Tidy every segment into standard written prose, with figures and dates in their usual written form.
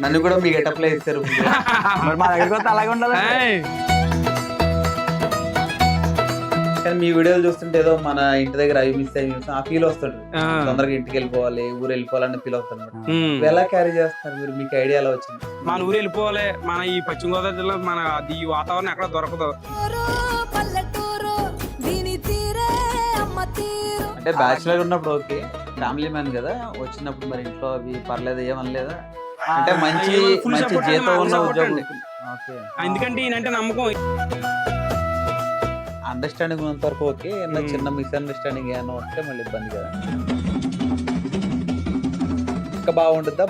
నన్ను కూడా మీ గెటప్ లో ఇస్తారు. మరి మా దగ్గర కొత్త అలాగే ఉండాలి. కానీ మీ వీడియోలు చూస్తుంటే ఏదో మన ఇంటి దగ్గర అవి మిస్ అయ్యి ఆ ఫీల్ వస్తుంది. తొందరగా ఇంటికి వెళ్ళిపోవాలి, ఊరు వెళ్ళిపోవాలని ఫీల్ అవుతుంది. ఎలా క్యారీ చేస్తున్నారు మీరు? మీకు ఐడియా ఎలా వచ్చింది? మన ఊరు వెళ్ళిపోవాలి, మన ఈ పశ్చిమ గోదావరి జిల్లా మన ఈ వాతావరణం ఎక్కడ దొరకదు. అంటే బ్యాచులర్ ఉన్నప్పుడు ఓకే, ఫ్యామిలీ మ్యాన్ కదా, వచ్చినప్పుడు మరి ఇంట్లో అవి పర్లేదు ఏమనలేదా? అంటే మంచి మంచి జీతం ఉన్న ఉద్యోగం. ఎందుకంటే ఈయనంటే నమ్మకం, అండర్స్టాండింగ్ ఉన్నంత వరకు ఓకే. చిన్న మిస్అండర్స్టాండింగ్ ఏమైనా వస్తే మళ్ళీ ఇబ్బంది కదా. ఇంకా బాగుంటుందా?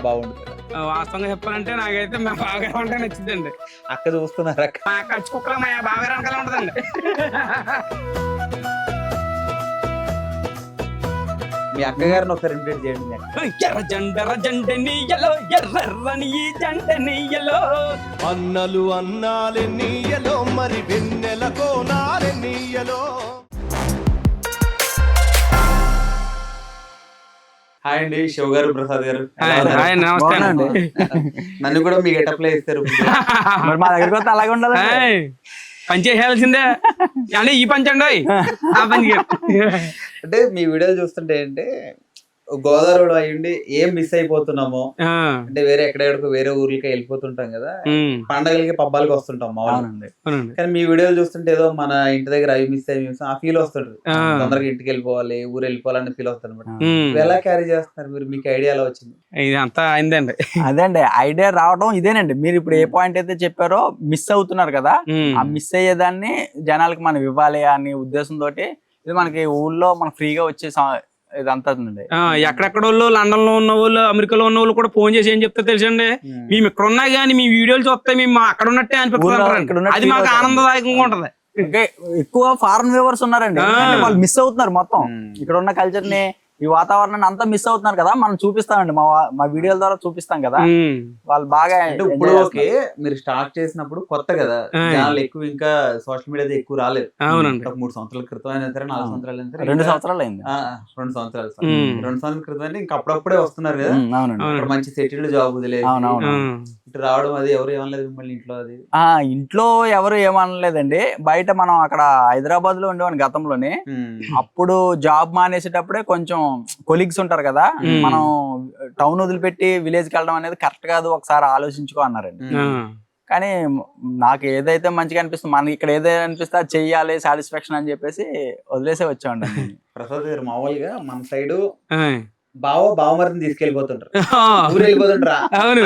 బాగుంటుంది. వాస్తవంగా చెప్పాలంటే నాకైతే మా బాగా ఉంటే నచ్చిందండి. అక్క చూస్తున్నారు, అక్క ఖర్చు కుక్కల మా బాగా వెనకాల ఉంటదండి. మీ అక్క గారిని ఒకసారి ఇన్వైట్ చేయండి. ఎర్ర జండ నీయలో ఎర్రని ఈ జండ నీయలో అన్నలు అన్నాలే నీయలో మరి వెన్నెల కోనాలే నీయలో. హాయ్ అండి, శివ గారు, ప్రసాద్ గారు. నమస్తే అండి. నన్ను కూడా మీ గెటప్ లో ఇస్తారు. మరి మా దగ్గర కొత్త అలాగే ఉండాలి. పని చేయాల్సిందే అంటే ఈ పని చండి ఆ పని. అంటే మీ వీడియోలు చూస్తుంటే అంటే గోదావరిలో అయ్యండి ఏం మిస్ అయిపోతున్నామో, అంటే వేరే ఎక్కడెక్కడికి వేరే ఊర్లకి వెళ్ళిపోతుంటాం కదా, పండగలకి పబ్బాలకి వస్తుంటాం మామూలు. కానీ మీ వీడియోలు చూస్తుంటే ఏదో మన ఇంటి దగ్గర అవి మిస్ అయ్యి ఆ ఫీల్ వస్తుంటది. తొందరగా ఇంటికి వెళ్ళిపోవాలి, ఊరు వెళ్ళిపోవాలని ఫీల్ వస్తుంది. ఎలా క్యారీ చేస్తున్నారు మీరు? మీకు ఐడియా ఎలా వచ్చింది? ఇది అంతా అయిందండి. అదే అండి, ఐడియా రావడం ఇదేనండి. మీరు ఇప్పుడు ఏ పాయింట్ అయితే చెప్పారో మిస్ అవుతున్నారు కదా, ఆ మిస్ అయ్యేదాన్ని జనాలకి మనం ఇవ్వాలి అనే ఉద్దేశంతో ఇది మనకి ఊళ్ళో మనం ఫ్రీగా వచ్చే ఇదంతా. ఎక్కడెక్కడ వాళ్ళు, లండన్ లో ఉన్న వాళ్ళు, అమెరికాలో ఉన్న వాళ్ళు కూడా ఫోన్ చేసి ఏం చెప్తే తెలుసండి, మేము ఇక్కడ ఉన్నా గానీ మీ వీడియోలు చూస్తే మేము అక్కడ ఉన్నట్టే అనిపిస్తుంది. అది మాకు ఆనందదాయకంగా ఉంటది. ఎక్కువ ఫారెన్ వ్యూవర్స్ ఉన్నారండి, వాళ్ళు మిస్ అవుతున్నారు మొత్తం ఇక్కడ ఉన్న కల్చర్ ని, ఈ వాతావరణాన్ని అంతా మిస్ అవుతున్నారు కదా. మనం చూపిస్తామండి, మా వీడియోల ద్వారా చూపిస్తాం కదా, వాళ్ళు బాగా. ఇప్పుడు ఓకే, మీరు స్టార్ట్ చేసినప్పుడు కొత్త కదా, జనాలు ఎక్కువ ఇంకా సోషల్ మీడియా ఎక్కువ రాలేదు. 3 సంవత్సరాల క్రితం అయినా సరే, 4 సంవత్సరాలు అయినా సరే, 2 సంవత్సరాలు అయింది. 2 సంవత్సరాల క్రితం అంటే ఇంకా అప్పుడప్పుడే వస్తున్నారు కదా. మంచి సెటిల్డ్ జాబ్ వదిలేదు ఇటు రావడం, అది ఎవరు ఏమనలేదు మిమ్మల్ని ఇంట్లో? అది ఇంట్లో ఎవరు ఏమనలేదండి. బయట మనం అక్కడ హైదరాబాద్ లో ఉండేవాడిని గతంలోనే. అప్పుడు జాబ్ మానేసేటప్పుడే కొంచెం కొలీగ్స్ ఉంటారు కదా, మనం టౌన్ వదిలిపెట్టి విలేజ్ కి వెళ్ళడం అనేది కరెక్ట్ కాదు, ఒకసారి ఆలోచించుకో అన్నారండి. కానీ నాకు ఏదైతే మంచిగా అనిపిస్తుంది, మనకి ఇక్కడ ఏదైతే అనిపిస్తే అది చెయ్యాలి, సాటిస్ఫాక్షన్ అని చెప్పేసి వదిలేసే వచ్చామండి. ప్రసాద్ గారు మామూలుగా మన సైడ్ బావమరిని తీసుకెళ్లిపోతుంటారు, ఊరు వెళ్ళిపోతుంటారా,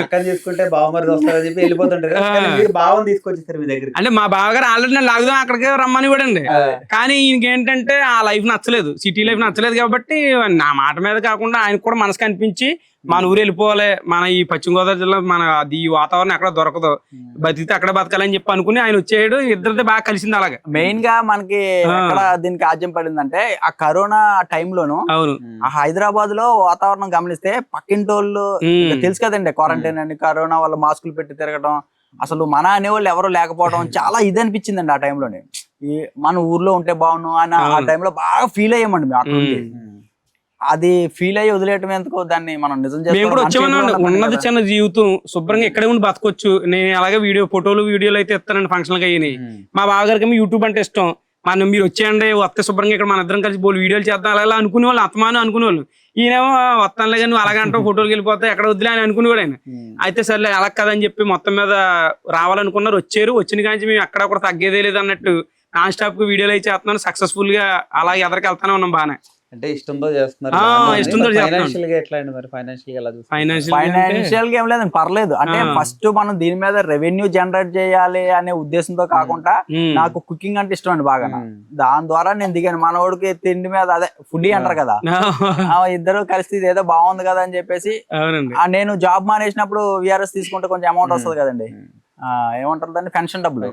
అక్కని తీసుకుంటే బావమరిది వస్తారని చెప్పి వెళ్ళిపోతుంటారు. మీరు బావం తీసుకొచ్చేస్తారు మీ దగ్గర. అంటే మా బావగారు ఆల్రెడీ నేను లాగుదాం అక్కడికి రమ్మని కూడా అండి. కానీ ఈయనకేంటంటే ఆ లైఫ్ నచ్చలేదు, సిటీ లైఫ్ నచ్చలేదు. కాబట్టి నా మాట మీద కాకుండా ఆయనకు కూడా మనసు కనిపించి మన ఊరు వెళ్ళిపోవాలి, మన ఈ పశ్చిమ గోదావరి జిల్లా మన ఈ వాతావరణం ఎక్కడ దొరకదు, బతికితే అక్కడ బతకాలని చెప్పి అనుకుని ఆయన వచ్చేయడు. ఇద్దరితో బాగా కలిసింది. అలాగే మెయిన్ గా మనకి ఎక్కడ దీనికి ఆజ్యం పడిందంటే ఆ కరోనా టైంలోను హైదరాబాద్ లో వాతావరణం గమనిస్తే పక్కింటోళ్ళు తెలుసు కదండి, క్వారంటైన్ అని, కరోనా వల్ల మాస్కులు పెట్టి తిరగడం, అసలు మన అనేవాళ్ళు ఎవరు లేకపోవడం చాలా ఇది అనిపించిందండి ఆ టైంలోనే. మన ఊర్లో ఉంటే బాగున్నాం అని ఆ టైంలో బాగా ఫీల్ అయ్యామండి మేము అక్కడ. అది ఫీల్ అయ్యి వదిలేయటం ఎందుకు, దాన్ని మనం నిజం చేసుకున్నాం. ఉన్నది చిన్న జీవితం, శుభ్రంగా ఎక్కడే ఉండి బతకొచ్చు. నేను అలాగే వీడియోలు అయితే ఇస్తానండి ఫంక్షన్కి అయ్యి. మా బావగారికి యూట్యూబ్ అంటే ఇష్టం. మనం మీరు వచ్చేయండి, వస్తే శుభ్రంగా ఇక్కడ మన ఇద్దరం కలిసి వీడియోలు చేద్దాం అలా అనుకునేవాళ్ళు, అత్తమాను అనుకునేవాళ్ళు. ఈయనేమో వస్తానులే కానీ నువ్వు అలాగంటే ఫోటోలు వెళ్ళిపోతాయి, ఎక్కడ వద్దులే అని అనుకునేవాడు ఆయన. అయితే సర్లే అలా కదని చెప్పి మొత్తం మీద రావాలనుకున్నారు, వచ్చారు. వచ్చిన కానీ మేము ఎక్కడ కూడా తగ్గేదే లేదు అన్నట్టు నాన్ స్టాప్ గా వీడియోలు అయితే చేస్తున్నాను. సక్సెస్ఫుల్ గా అలా ఎదరికి వెళ్తానే ఉన్నాం బాగానే. అంటే ఇష్టంతో చేస్తున్నారు. ఫైనాన్షియల్ గా ఏం లేదండి, పర్లేదు. అంటే ఫస్ట్ మనం దీని మీద రెవెన్యూ జనరేట్ చేయాలి అనే ఉద్దేశంతో కాకుండా నాకు కుకింగ్ అంటే ఇష్టం అండి బాగా. దాని ద్వారా నేను దిగాను. మనోడికి తిండి మీద అదే ఫుడ్ అంటారు కదా, ఇద్దరు కలిసి ఏదో బాగుంది కదా అని చెప్పేసి. నేను జాబ్ మానేసినప్పుడు విఆర్ఎస్ తీసుకుంటే కొంచెం అమౌంట్ వస్తుంది కదండి, ఏమంటారు దాన్ని, పెన్షన్ డబ్బులు,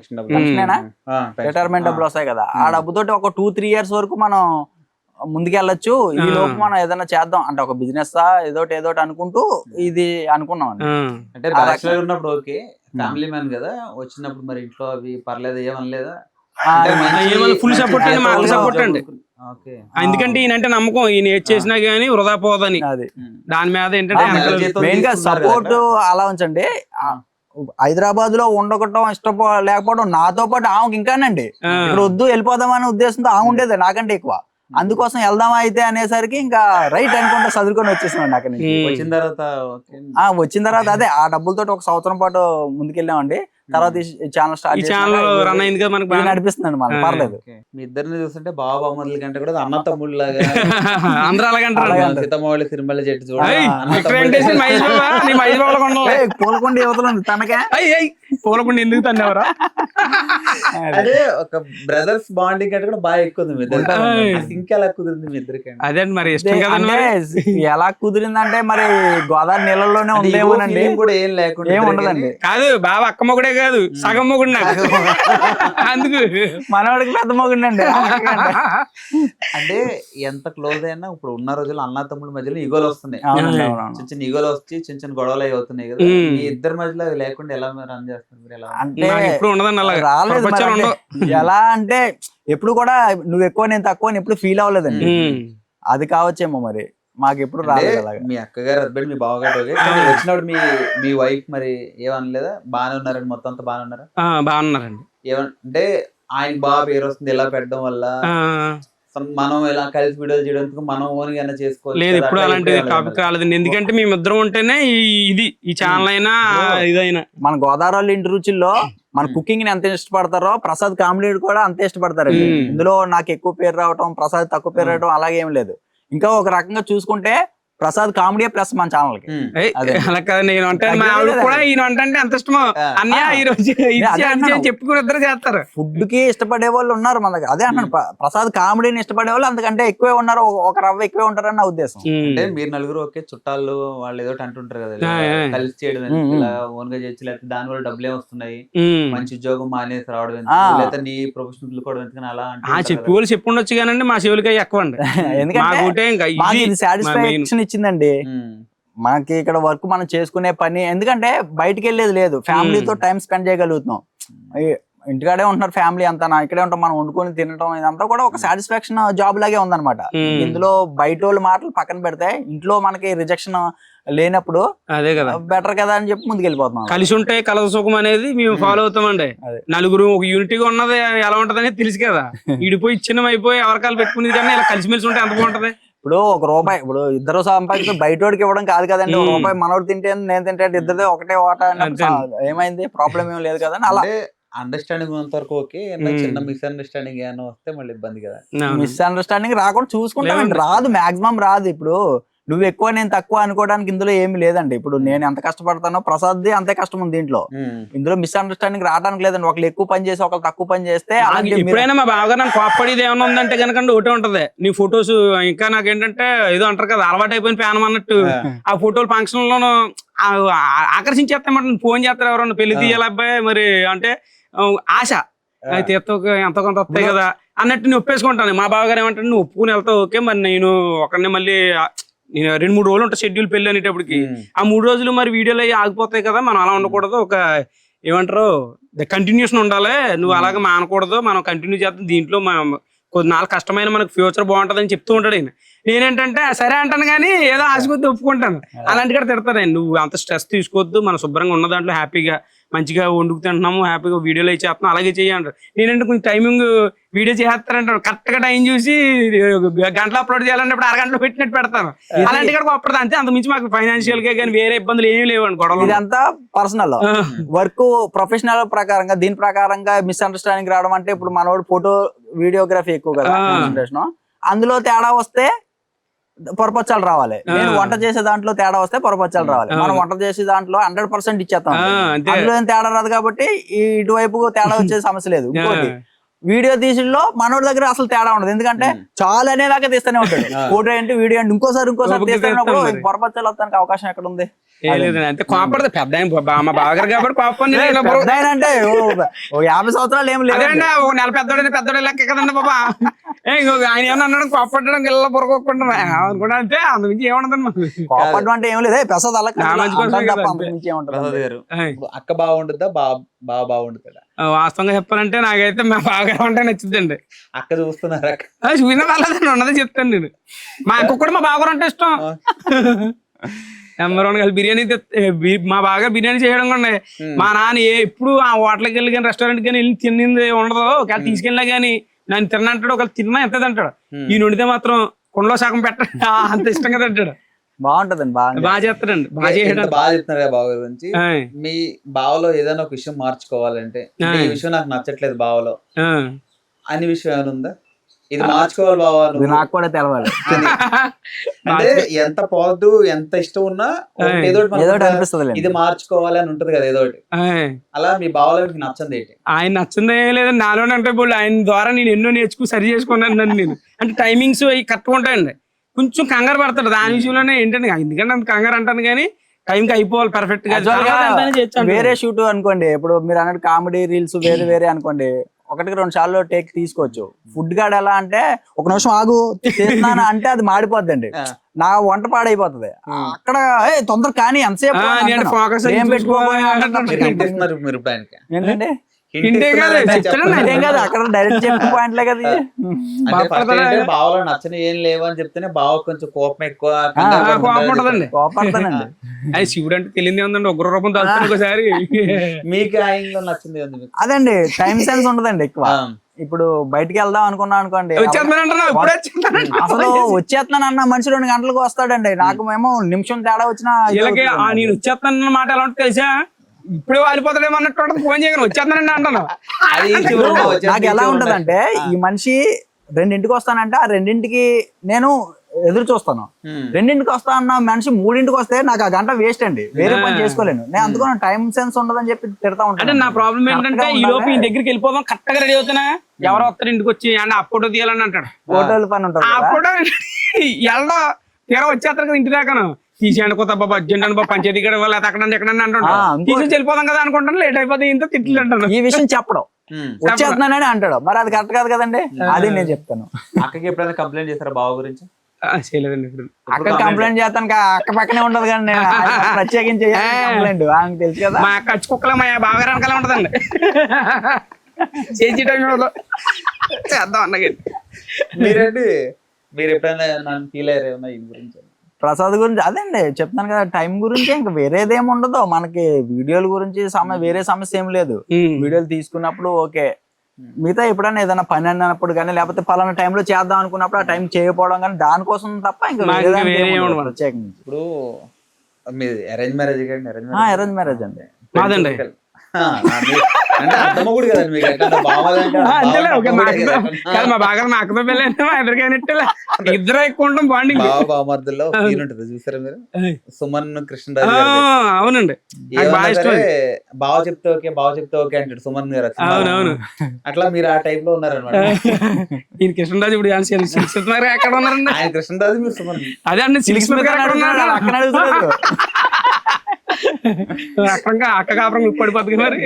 రిటైర్మెంట్ డబ్బులు వస్తాయి కదా. ఆ డబ్బుతోటి ఒక 2-3 years వరకు మనం ముందుకెళ్ళొచ్చు. ఈ లోపు మనం ఏదైనా చేద్దాం అంటే ఒక బిజినెస్ ఏదోటి అనుకుంటూ ఇది అనుకున్నాం అండి. అంటే బ్యాచిలర్ ఉన్నప్పుడు ఓకే, ఫ్యామిలీ మ్యాన్ కదా, వచ్చినప్పుడు మరి ఇంట్లో అవి పర్లేదు ఏమనలేదా? ఫుల్ సపోర్ట్ అండి, మాకు సపోర్ట్ అండి. ఓకే. ఎందుకంటే ఈయనంటే నమ్మకం, ఈయన ఏది చేసినా గానీ వృధా పోదని. అది దాని మీద ఏంటంటే మెయిన్ గా సపోర్ట్ అలా ఉంచండి. హైదరాబాద్ లో ఉండకటం లేకపోవడం నాతో పాటు ఆమెకి ఇంకానండి ఇక్కడ వద్దు వెళ్ళిపోదాం అనే ఉద్దేశంతో ఆమె ఉండేది నాకంటే ఎక్కువ. అందుకోసం వెళ్దామా అయితే అనేసరికి ఇంకా రైట్ అనుకుంటా చదువుకొని వచ్చేసినాండి అక్కడి నుంచి. వచ్చిన తర్వాత వచ్చిన తర్వాత అదే ఆ డబ్బులతో ఒక సంవత్సరం పాటు ముందుకెళ్ళామండి. తర్వాత ఈ ఛానల్ రన్ అయింది కదా మనకి, నడిపిస్తుందండి మనకి, పర్లేదు. మీ ఇద్దరిని చూస్తుంటే బావ బామ్మర్ల కంటే కూడా అన్న తమ్ముళ్ళు లాగా అందరూ అలాగంటారు. సీతమ్మవాళ్ళ తిరుమల చెట్టు పూలకొండ యువతలు ఉంది తనకే పూలకుండా ఎందుకు తన్నెవరా? అదే ఒక బ్రదర్స్ బాండింగ్ అంటే కూడా బాగా ఎక్కువ ఉంది మీ ఇద్దరు. ఇంకెలా కుదిరింది మీ ఇద్దరికి? అదే మరి ఇష్టం కదండి. ఎలా కుదిరిందంటే మరి గోదావరి నీళ్ళలోనే ఉందేమోనండి, కూడా ఏం లేకుండా ఏం ఉండదండి. కాదు బాబా అక్క మొగుడే కాదు, సగం మొగుడు నాకు. అందుకు మనవాడికి పెద్ద మొగుడు అండి. అంటే ఎంత క్లోజ్ అయినా ఇప్పుడు ఉన్న రోజుల్లో అన్న తమ్ముళ్ళ మధ్యలో ఈగోలు వస్తున్నాయి, చిన్న చిన్న ఈగోలు వచ్చి చిన్న చిన్న గొడవలు అవి అవుతున్నాయి కదా. మీ ఇద్దరి మధ్యలో అవి లేకుండా ఎలా రన్ చేస్తారు మీరు? ఎలా అంటే ఎప్పుడు ఉండదండి అలాగా. రాలేదు మరి. ఎలా అంటే ఎప్పుడు కూడా నువ్వు ఎక్కువ నేను తక్కువ అని ఎప్పుడు ఫీల్ అవ్వలేదండి. అది కావచ్చేమో మరి, మాకు ఎప్పుడు రాలేదు అలాగా. మీ అక్కగారు హస్బెండ్ మీ బావగారు వచ్చినప్పుడు మీ వైఫ్ మరి ఏమనలేదా? బాగానే ఉన్నారండి, మొత్తం అంతా బాగానే ఉన్నారా? బాగున్నారండి. ఏమంటే ఆయన బాగా పేరు వస్తుంది ఇలా పెట్టడం వల్ల, మనం ఇలా కలిసి వీడియోలు చేయడానికి మనం ఓన్ గా చేసుకోవాలి. లేదు ఇప్పుడు అలాంటి టాపిక్ రాలేదండి. ఎందుకంటే మేమిద్దరం ఉంటేనే ఈ ఛానల్ అయినా ఇదైనా. మన గోదావరి ఇంటి రుచుల్లో మన కుకింగ్ ని ఎంత ఇష్టపడతారో ప్రసాద్ కామెడీ కూడా అంతే ఇష్టపడతారు. ఇందులో నాకు ఎక్కువ పేరు రావటం, ప్రసాద్ తక్కువ పేరు రావటం అలాగేం లేదు. ఇంకా ఒక రకంగా చూసుకుంటే ప్రసాద్ కామెడీ ప్లస్ మన ఛానల్ కి. అలా కదా నేను అంటే మా ఆవిడ కూడా ఈయన అంటే ఎంత ఇష్టమో అన్నయ్య ఈ రోజు చెప్పుకుని ఇద్దరు చేస్తారు. ఫుడ్ కి ఇష్టపడే వాళ్ళు ఉన్నారు మన దగ్గర. అదే అంటాను, ప్రసాద్ కామెడీని ఇష్టపడే వాళ్ళు అంతకంటే ఎక్కువే ఉన్నారు, ఒక రవ్వ ఎక్కువే ఉంటారని నా ఉద్దేశం. అంటే మీరు నలుగురు ఒకే చుట్టాలు వాళ్ళు ఏదో అంటుంటారు కదా, కలిసి చేయడం ఇలా ఓన్ గా చేయొచ్చు, లేకపోతే దాని వల్ల డబ్బులే వస్తున్నాయి, మంచి ఉద్యోగం మానేసి రావడం, లేదా నీ ప్రొఫెషనల్ కూడా ఎందుకని అలా చెప్పి వాళ్ళు చెప్పుండొచ్చు కానండి మా చెవులకి ఎక్కువ అండి. ఎందుకంటే సాటిస్ఫాక్షన్ ఇచ్చిందండి మనకి ఇక్కడ వర్క్ మనం చేసుకునే పని. ఎందుకంటే బయటకు వెళ్ళేది లేదు, ఫ్యామిలీతో టైం స్పెండ్ చేయగలుగుతున్నాం. ఇంటికాడే ఉంటున్నారు ఫ్యామిలీ అంతా, ఇక్కడే ఉంటాం, మనం వండుకొని తినడం ఇదంతా కూడా ఒక సాటిస్ఫాక్షన్ జాబ్ లాగే ఉందన్నమాట. ఇందులో బయట వాళ్ళు మాటలు పక్కన పెడితే ఇంట్లో మనకి రిజెక్షన్ లేనప్పుడు అదే కదా బెటర్ కదా అని చెప్పి ముందుకు వెళ్ళిపోతున్నాం. కలిసి ఉంటే కలద సుఖం అనేది మేము ఫాలో అవుతామండి. నలుగురు ఒక యూనిటీగా ఉన్నది ఎలా ఉంటది అనేది తెలుసు కదా. ఇడిపోయి చిన్న అయిపోయి ఎవరికాలు పెట్టుకునేది కన్నా ఇలా కలిసిమెలిసి ఉంటే ఎంత బాగుంటది. ఇప్పుడు ₹1 ఇప్పుడు ఇద్దరు సంపాదించి బయటోడికి ఇవ్వడం కాదు కదండి. ₹1 మనోడు తింటే నేను తింటే ఇద్దరిదే ఒకటే వాటా ఏమైంది, ప్రాబ్లం ఏం లేదు కదా. అలా అండర్స్టాండింగ్ ఉన్నంత వరకు ఓకే, చిన్న మిస్అండర్స్టాండింగ్ ఏమైనా వస్తే మళ్ళీ ఇబ్బంది కదా. మిస్అండర్స్టాండింగ్ రాకుండా చూసుకుంటామండి. రాదు, మాక్సిమం రాదు. ఇప్పుడు నువ్వు ఎక్కువ నేను తక్కువ అనుకోవడానికి ఇందులో ఏమి లేదండి. ఇప్పుడు నేను ఎంత కష్టపడతానో ప్రసాద్ అంతే కష్టం ఉంది దీంట్లో. ఇందులో మిస్అండర్స్టాండింగ్ రావడానికి లేదండి. ఒకళ్ళు ఎక్కువ పని చేసి ఒకళ్ళు తక్కువ పని చేస్తే ఎప్పుడైనా మా బాగా నాకు కోప్పడేది ఏమైనా ఉందంటే కనుక ఒకటే ఉంటది, నీ ఫొటోస్ ఇంకా నాకేంటంటే ఏదో అంటారు కదా అలవాటు అయిపోయిన ప్యానం అన్నట్టు, ఆ ఫోటోలు ఫంక్షన్ లోను ఆకర్షించేస్తామంటే ఫోన్ చేస్తారు ఎవరన్నా పెళ్లి తీయాలి అబ్బాయి మరి అంటే ఆశ తీర్తో ఎంతో కొంత వస్తాయి కదా అన్నట్టు నేను ఒప్పేసుకుంటాను. మా బావగారు ఏమంటారు, నువ్వు ఒప్పుకుని వెళ్తావు ఓకే, మరి నేను ఒకరిని మళ్ళీ నేను 2-3 రోజులు ఉంటా షెడ్యూల్ పెళ్లి అనేటప్పటికి, ఆ 3 రోజులు మరి వీడియోలు అవి ఆగిపోతాయి కదా, మనం అలా ఉండకూడదు, ఒక ఏమంటారు కంటిన్యూషన్ ఉండాలి, నువ్వు అలాగే మానకూడదు, మనం కంటిన్యూ చేద్దాం దీంట్లో కొద్దినాళ్ళు కష్టమైన మనకు ఫ్యూచర్ బాగుంటదని చెప్తూ ఉంటాడు ఆయన. నేనేంటంటే సరే అంటాను కానీ ఏదో ఆశకొద్ది ఒప్పుకుంటాను. అలాంటి కూడా తిడతాను, నువ్వు అంత స్ట్రెస్ తీసుకోవద్దు, మన శుభ్రంగా ఉన్న దాంట్లో హ్యాపీగా మంచిగా వండుకు తింటున్నాము, హ్యాపీగా వీడియోలు అవి చేస్తున్నాం అలాగే చేయంటారు. నేనంటే కొంచెం టైమింగ్ వీడియో చేస్తారంటారు, కరెక్ట్ గా టైం చూసి గంటలు అప్లోడ్ చేయాలన్నప్పుడు అరగంటలో పెట్టినట్టు పెడతాను. అలాంటి కూడా అప్పుడు అంతే, అంత మించి మాకు ఫైనాన్షియల్ గా కానీ వేరే ఇబ్బందులు ఏమీ లేవండి. గొడవలు ఇదంతా పర్సనల్ వర్క్ ప్రొఫెషనల్ ప్రకారంగా దీని ప్రకారంగా మిస్అండర్స్టాండింగ్ రావడం అంటే ఇప్పుడు మనోడు ఫోటో వీడియోగ్రఫీ ఎక్కువ కదా కాన్సంట్రేషన్, అందులో తేడా వస్తే పొరపచ్చాలు రావాలి. నేను వంట చేసే దాంట్లో తేడా వస్తే పొరపచ్చాలు రావాలి. మనం వంట చేసే దాంట్లో 100% ఇచ్చేస్తాం, అందులో ఏం తేడా రాదు కాబట్టి ఇటువైపు తేడా వచ్చే సమస్య లేదు. ఇంకోటి వీడియో తీసిలో మనోడి దగ్గర అసలు తేడా ఉండదు, ఎందుకంటే చాలా అనేదాకా తీస్తూనే ఉంటాడు. ఫోటో ఏంటి వీడియో ఏంటి ఇంకోసారి తీస్తున్నప్పుడు పొరపచ్చాలు వస్తానికి అవకాశం ఎక్కడ ఉంది? అంటే కోపడదు పెద్ద మా బాగా కాబట్టి కోపం అంటే 50 సంవత్సరాలు ఏం లేదండి, ఒక నెల పెద్దోడే లెక్క కదండి బాబా. ఆయన ఏమన్నా అన్నాడు కోపడడం ఇలా పొరగొట్టుకుంటాం అనుకున్నా, అంతే అందుమించి ఏముండదండి. కోపడడం అంటే ఏం లేదు, ప్రసాద్ అలా ప్రసాద్ గారు అక్క బాగుంటుందా బాగుంటుందా? వాస్తవంగా చెప్పాలంటే నాకైతే మా బావగారు అంటే నచ్చుద్దండి. అక్క చూస్తున్నారు అక్క. చూసిన వాళ్ళదండి ఉన్నది చెప్తాను నేను. మా అక్క కూడా మా బావగారు అంటే ఇష్టం. నెంబర్ 1 కలిసి బిర్యానీ మా బాగా బిర్యానీ చేయడం కూడా మా నాన్న ఎప్పుడు ఆ హోటల్కి వెళ్ళి కానీ రెస్టారెంట్ కానీ వెళ్ళి తిన్నింది ఉండదు. ఒకవేళ తీసుకెళ్ళినా కానీ నన్ను తిన్నంటాడు, ఒకవేళ తిన్నా ఎంత తింటాడు. ఈ వండితే మాత్రం కుండలో సగం పెట్టండి అంత ఇష్టంగా తింటాడు. బాగుంటదండి, బాగా చేస్తాడండి, బాగా చేయడం. బాగా చెప్తున్నారు బావ గురించి. మీ బావలో ఏదైనా ఒక విషయం మార్చుకోవాలంటే ఈ విషయం నాకు నచ్చట్లేదు బావలో అనే విషయం ఏమైనా ఉందా? ఇది మార్చుకోవాలి బావా నాకు కూడా తెలవాలి అంటే ఎంత పాజిటివ్ ఎంత ఇష్టం ఉన్నా ఏదో అనిపిస్తుంది, ఇది మార్చుకోవాలి అని ఉంటది కదా ఏదో ఒకటి. అలా మీ బావలో నచ్చంది ఏంటి? ఆయన నచ్చిందే లేదండి, నాలోనే అంటే బోళ్ళు. ఆయన ద్వారా నేను ఎన్నో నేర్చుకుని సరి చేసుకున్నాను నన్ను నేను. అంటే టైమింగ్స్ అవి కరెక్ట్గా ఉంటాయండి. కొంచెం కంగారు పడతాడు దాని విషయంలోనే. ఏంటంటే ఎందుకంటే అంత కంగారు అంటాను కానీ టైంకి అయిపోవాలి పర్ఫెక్ట్ గా. వేరే షూట్ అనుకోండి, ఇప్పుడు మీరు అన్నట్టు కామెడీ రీల్స్ వేరే వేరే అనుకోండి, 1-2 సార్లు టేక్ తీసుకోవచ్చు. ఫుడ్ గార్డ్ ఎలా అంటే 1 నిమిషం ఆగు చేస్తున్నాను అంటే అది మాడిపోద్దండి, నా వంట పాడైపోతుంది. అక్కడ తొందర కానీ ఎంతసేపు ఏంటంటే అక్కడ డైరెక్ట్ చెప్పిన పాయింట్లే కదా. బావలో నచ్చని ఏం లేవు అని చెప్తేనే బావ కొంచెం కోపం ఎక్కువ కోపడుతుందండి. కోపడతానండి. అది శివుడు అంటే తెలియదే ఉందండి, ఉగ్ర రూపం తలుపుతాడు ఒకసారి. మీకు ఆయనలో నచ్చింది అదండి, టైం సెన్స్ ఉండదండి ఎక్కువ. ఇప్పుడు బయటికి వెళ్దాం అనుకున్నాం అనుకోండి, అసలు వచ్చేస్తున్నాను అన్న మనిషి 2 గంటలకు వస్తాడండి. నాకు మేము నిమిషం తేడా వచ్చినా నేను వచ్చేస్తాను మాట ఎలా ఉంటుంది తెలుసా, ఇప్పుడే వాలిపోతాడేమో అన్నట్టు ఫోన్ చేయగానే వచ్చేస్తానండి అంటాను. నాకు ఎలా ఉంటదంటే ఈ మనిషి 2ంటికి వస్తానంటే ఆ 2ంటికి నేను ఎదురు చూస్తాను. 2ంటికి వస్తా అన్న మనిషి 3ంటికి వస్తే నాకు ఆ గంట వేస్ట్ అండి, వేరే పని చేసుకోలేను నేను. అందుకని టైం సెన్స్ ఉండదని చెప్పి తిడతా ఉంటాను. అంటే నా ప్రాబ్లం ఏంటంటే ఈ లోపు ఈ దగ్గరికి వెళ్ళిపోదాం కరెక్ట్ గా రెడీ అవుతున్నా, ఎవరో వస్తారు ఇంటికి వచ్చి అంటే ఆ ఫోటో తీయాలని అంటాడు. ఫోటోలు పని ఉంటుంది, ఆ ఫోటో ఎలా తీరా వచ్చేస్తారు కదా ఇంటి దాకా. తీసేయండి కొత్త బాబా అర్జెంట్ అని బాబా పంచాయతీ గడ వాళ్ళు అక్కడ ఎక్కడ అంటాడు. తీసి వెళ్ళిపోదాం కదా అనుకుంటాను, లేట్ అయిపోతే ఇంత తిట్లు అంటాను. ఈ విషయం చెప్పడం వచ్చేస్తున్నానని అంటాడు, మరి అది కరెక్ట్ కాదు కదండి. అది నేను చెప్తాను. అక్కకి ఎప్పుడైనా కంప్లైంట్ చేస్తారా బావ గురించి? చేయలేదండి ఇప్పుడు. అక్క కంప్లైంట్ చేస్తాను, అక్క పక్కనే ఉండదు కానీ ప్రత్యేకించి కంప్లైంట్ ఆమెకు తెలుసు కదా. మా ఖర్చు కుక్కల మా బాగా వెనకాల ఉంటదండి చేసి చేద్దాం అన్నగా. మీరండి మీరు ఎప్పుడైనా ఫీల్ అయ్యారు ఏమన్నా ఈ గురించి? ప్రసాద్ గురించి అదండి చెప్తాను కదా, టైం గురించి ఇంకా వేరేదేమి ఉండదు మనకి. వీడియోల గురించి వేరే సమస్య ఏం లేదు. వీడియోలు తీసుకున్నప్పుడు ఓకే, మిగతా ఎప్పుడైనా ఏదైనా పని అన్నప్పుడు కానీ లేకపోతే పలానా టైంలో చేద్దాం అనుకున్నప్పుడు ఆ టైం చేయకపోవడం కానీ దానికోసం తప్ప ఇంకా ప్రత్యేకించి. ఇప్పుడు మీది అరేంజ్ మ్యారేజ్ కండి? అరేంజ్ మ్యారేజ్ అండి మాదండి. అంటే అర్థమవుడు కదండి మీకు. మా బాగా మా అక్కతో పెళ్ళి మా ఎదురుకైనట్టు ఇద్దరు ఎక్కువ ఉంటాం బాండింగ్. బావమర్దుల్లో ఉంటది చూసారా మీరు? సుమన్ కృష్ణరాజు. అవునండి, బావ చెప్తే ఓకే బావ చెప్తే ఓకే అంటాడు సుమన్ గారు. అవునవును, అట్లా మీరు ఆ టైప్ లో ఉన్నారనమాట. ఈయన కృష్ణరాజు ఇప్పుడు ఎక్కడ ఉన్నారండి? ఆయన కృష్ణరాజు మీరు సుమన్. అదే అండి సిలిక్స్మిత్ గారు ఎక్కడ ఉన్నారు? అక్క కాపురం పడిపోతుంది మరి.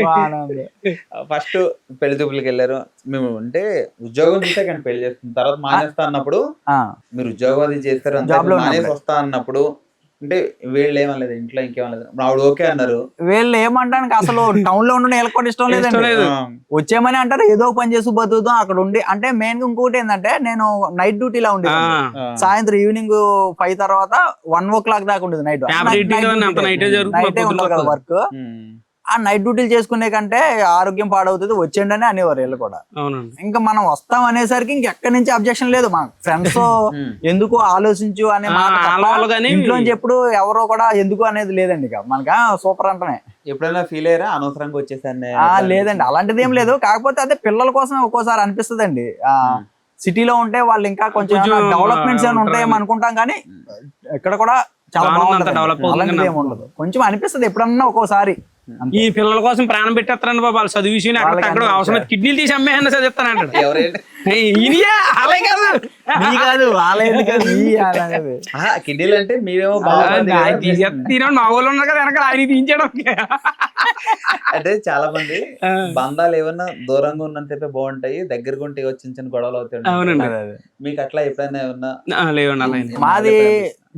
ఫస్ట్ పెళ్లి చూపులకి వెళ్ళారు మేము, అంటే ఉద్యోగం చేస్తే కానీ పెళ్లి చేస్తుంది, తర్వాత మానేస్తా అన్నప్పుడు మీరు ఉద్యోగం అది చేస్తారు మానేసి వస్తా అన్నప్పుడు అంటే వీళ్ళు ఏమలేదు ఇంట్లో ఇంకేమలేదు, ఆవిడ ఓకే అన్నారు. వీళ్ళు ఏమంటానికి అసలు టౌన్ లో ఉండే కూడా ఇష్టం లేదు. వచ్చేమని అంటారు ఏదో పని చేసి బతుకుతాం అక్కడ ఉండి. అంటే మెయిన్ గా ఇంకోటి ఏంటంటే నేను నైట్ డ్యూటీలా ఉండేది, సాయంత్రం ఈవినింగ్ 5 తర్వాత 1 o'clock దాకా ఉండేది. నైట్ నైటే ఉంటుంది కదా వర్క్. ఆ నైట్ డ్యూటీలు చేసుకునే కంటే ఆరోగ్యం పాడవుతుంది వచ్చేయండి అని అనేవారు వీళ్ళు కూడా. ఇంకా మనం వస్తాం అనేసరికి ఇంకెక్కడి నుంచి అబ్జెక్షన్ లేదు. మా ఫ్రెండ్స్ ఎందుకు ఆలోచించు అనే మాట ఇంట్లో ఎప్పుడు ఎవరో కూడా ఎందుకు అనేది లేదండి. ఇక మనకి సూపర్ అంటనే. ఎప్పుడైనా ఫీల్ అయ్యారా అనవసరంగా వచ్చేసాను? లేదండి అలాంటిది ఏం లేదు. కాకపోతే అదే పిల్లల కోసం ఒక్కోసారి అనిపిస్తుంది. సిటీలో ఉంటే వాళ్ళు ఇంకా కొంచెం డెవలప్మెంట్స్ ఏమైనా ఉంటాయేమో అనుకుంటాం కానీ ఇక్కడ కూడా చాలా బాగుంటుంది, అలాంటిది ఏమి ఉండదు. కొంచెం అనిపిస్తుంది ఎప్పుడన్నా ఒక్కోసారి. ఈ పిల్లల కోసం ప్రాణం పెట్టేస్తారండి బాబు, వాళ్ళు చదువు విషయం అక్కడ అవసరం కిడ్నీలు తీసి అమ్మేయన్నా చదివిస్తానంటాడు. కిడ్నీలు అంటే మేమేమో మా ఊళ్ళో ఉన్నారు కదా వెనకాల ఆయన తీయించడం. అంటే చాలా మంది బంధాలు ఏమన్నా దూరంగా ఉన్నంత బాగుంటాయి, దగ్గరగా ఉంటే చిన్న చిన్న గొడవలు అవుతాయి. అవునండి, మీకు అట్లా ఎప్పుడైనా ఏమన్నా? లేవండి, మాది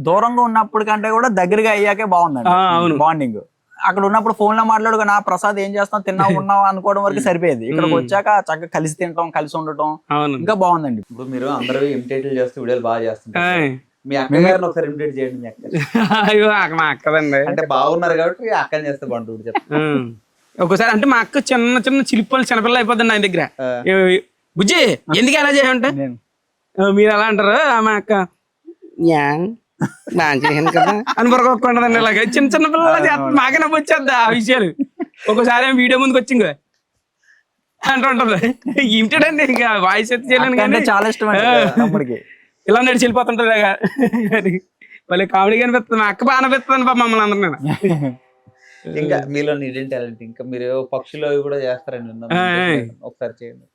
దూరంగా ఉన్నప్పుడు కంటే కూడా దగ్గరగా అయ్యాకే బాగుందండి బాండింగ్. అక్కడ ఉన్నప్పుడు ఫోన్ లో మాట్లాడు నా ప్రసాద్ ఏం చేస్తాం తిన్నావు ఉన్నావు అనుకోవడం వరకు సరిపోయేది. ఇక్కడికి వచ్చాక చక్కగా కలిసి తింటాం, కలిసి ఉండటం ఇంకా బాగుందండి. ఇప్పుడు మీరు అందరూ ఇమిటేట్లు చేస్తూ వీడియోలు బాగా చేస్తుంటారు. మీ అక్క గారిని ఒకసారి ఇమిటేట్ చేయండి. మీ అక్క అయ్యో మా అక్కదండి అంటే బాగున్నారు కాబట్టి అక్కని చేస్తే బాగుంటుంది చెప్పండి. ఒకసారి అంటే మా అక్క చిన్న చిన్న చిలిపలు చిన్నపిల్ల అయిపోతుంది ఆయన దగ్గర. బుజ్జి ఎందుకు ఎలా చేయంటే మీరు ఎలా అంటారు, మా అక్క బాగా చేసాను కదా అని బొరకొక్కుంటదండి. ఇలాగ చిన్న చిన్న పిల్లలు చేస్తుంది, మాకే నవ్వు వచ్చేద్ది ఆ విషయాలు. ఒకసారి వీడియో ముందుకు వచ్చింది అంటుంటది ఇంటండి ఇంకా వాయిస్ ఎత్తి చేయలేను కానీ చాలా ఇష్టం ఇలా నడిచి వెళ్ళిపోతుంటది. మళ్ళీ కామెడీ అనిపిస్తుంది. మా అక్క బాగా అనిపిస్తుంది మమ్మల్ని అందరూ. ఇంకా మీలో హిడెన్ టాలెంట్ ఇంకా మీరు పక్షులు అవి కూడా చేస్తారండి, ఒకసారి చేయండి.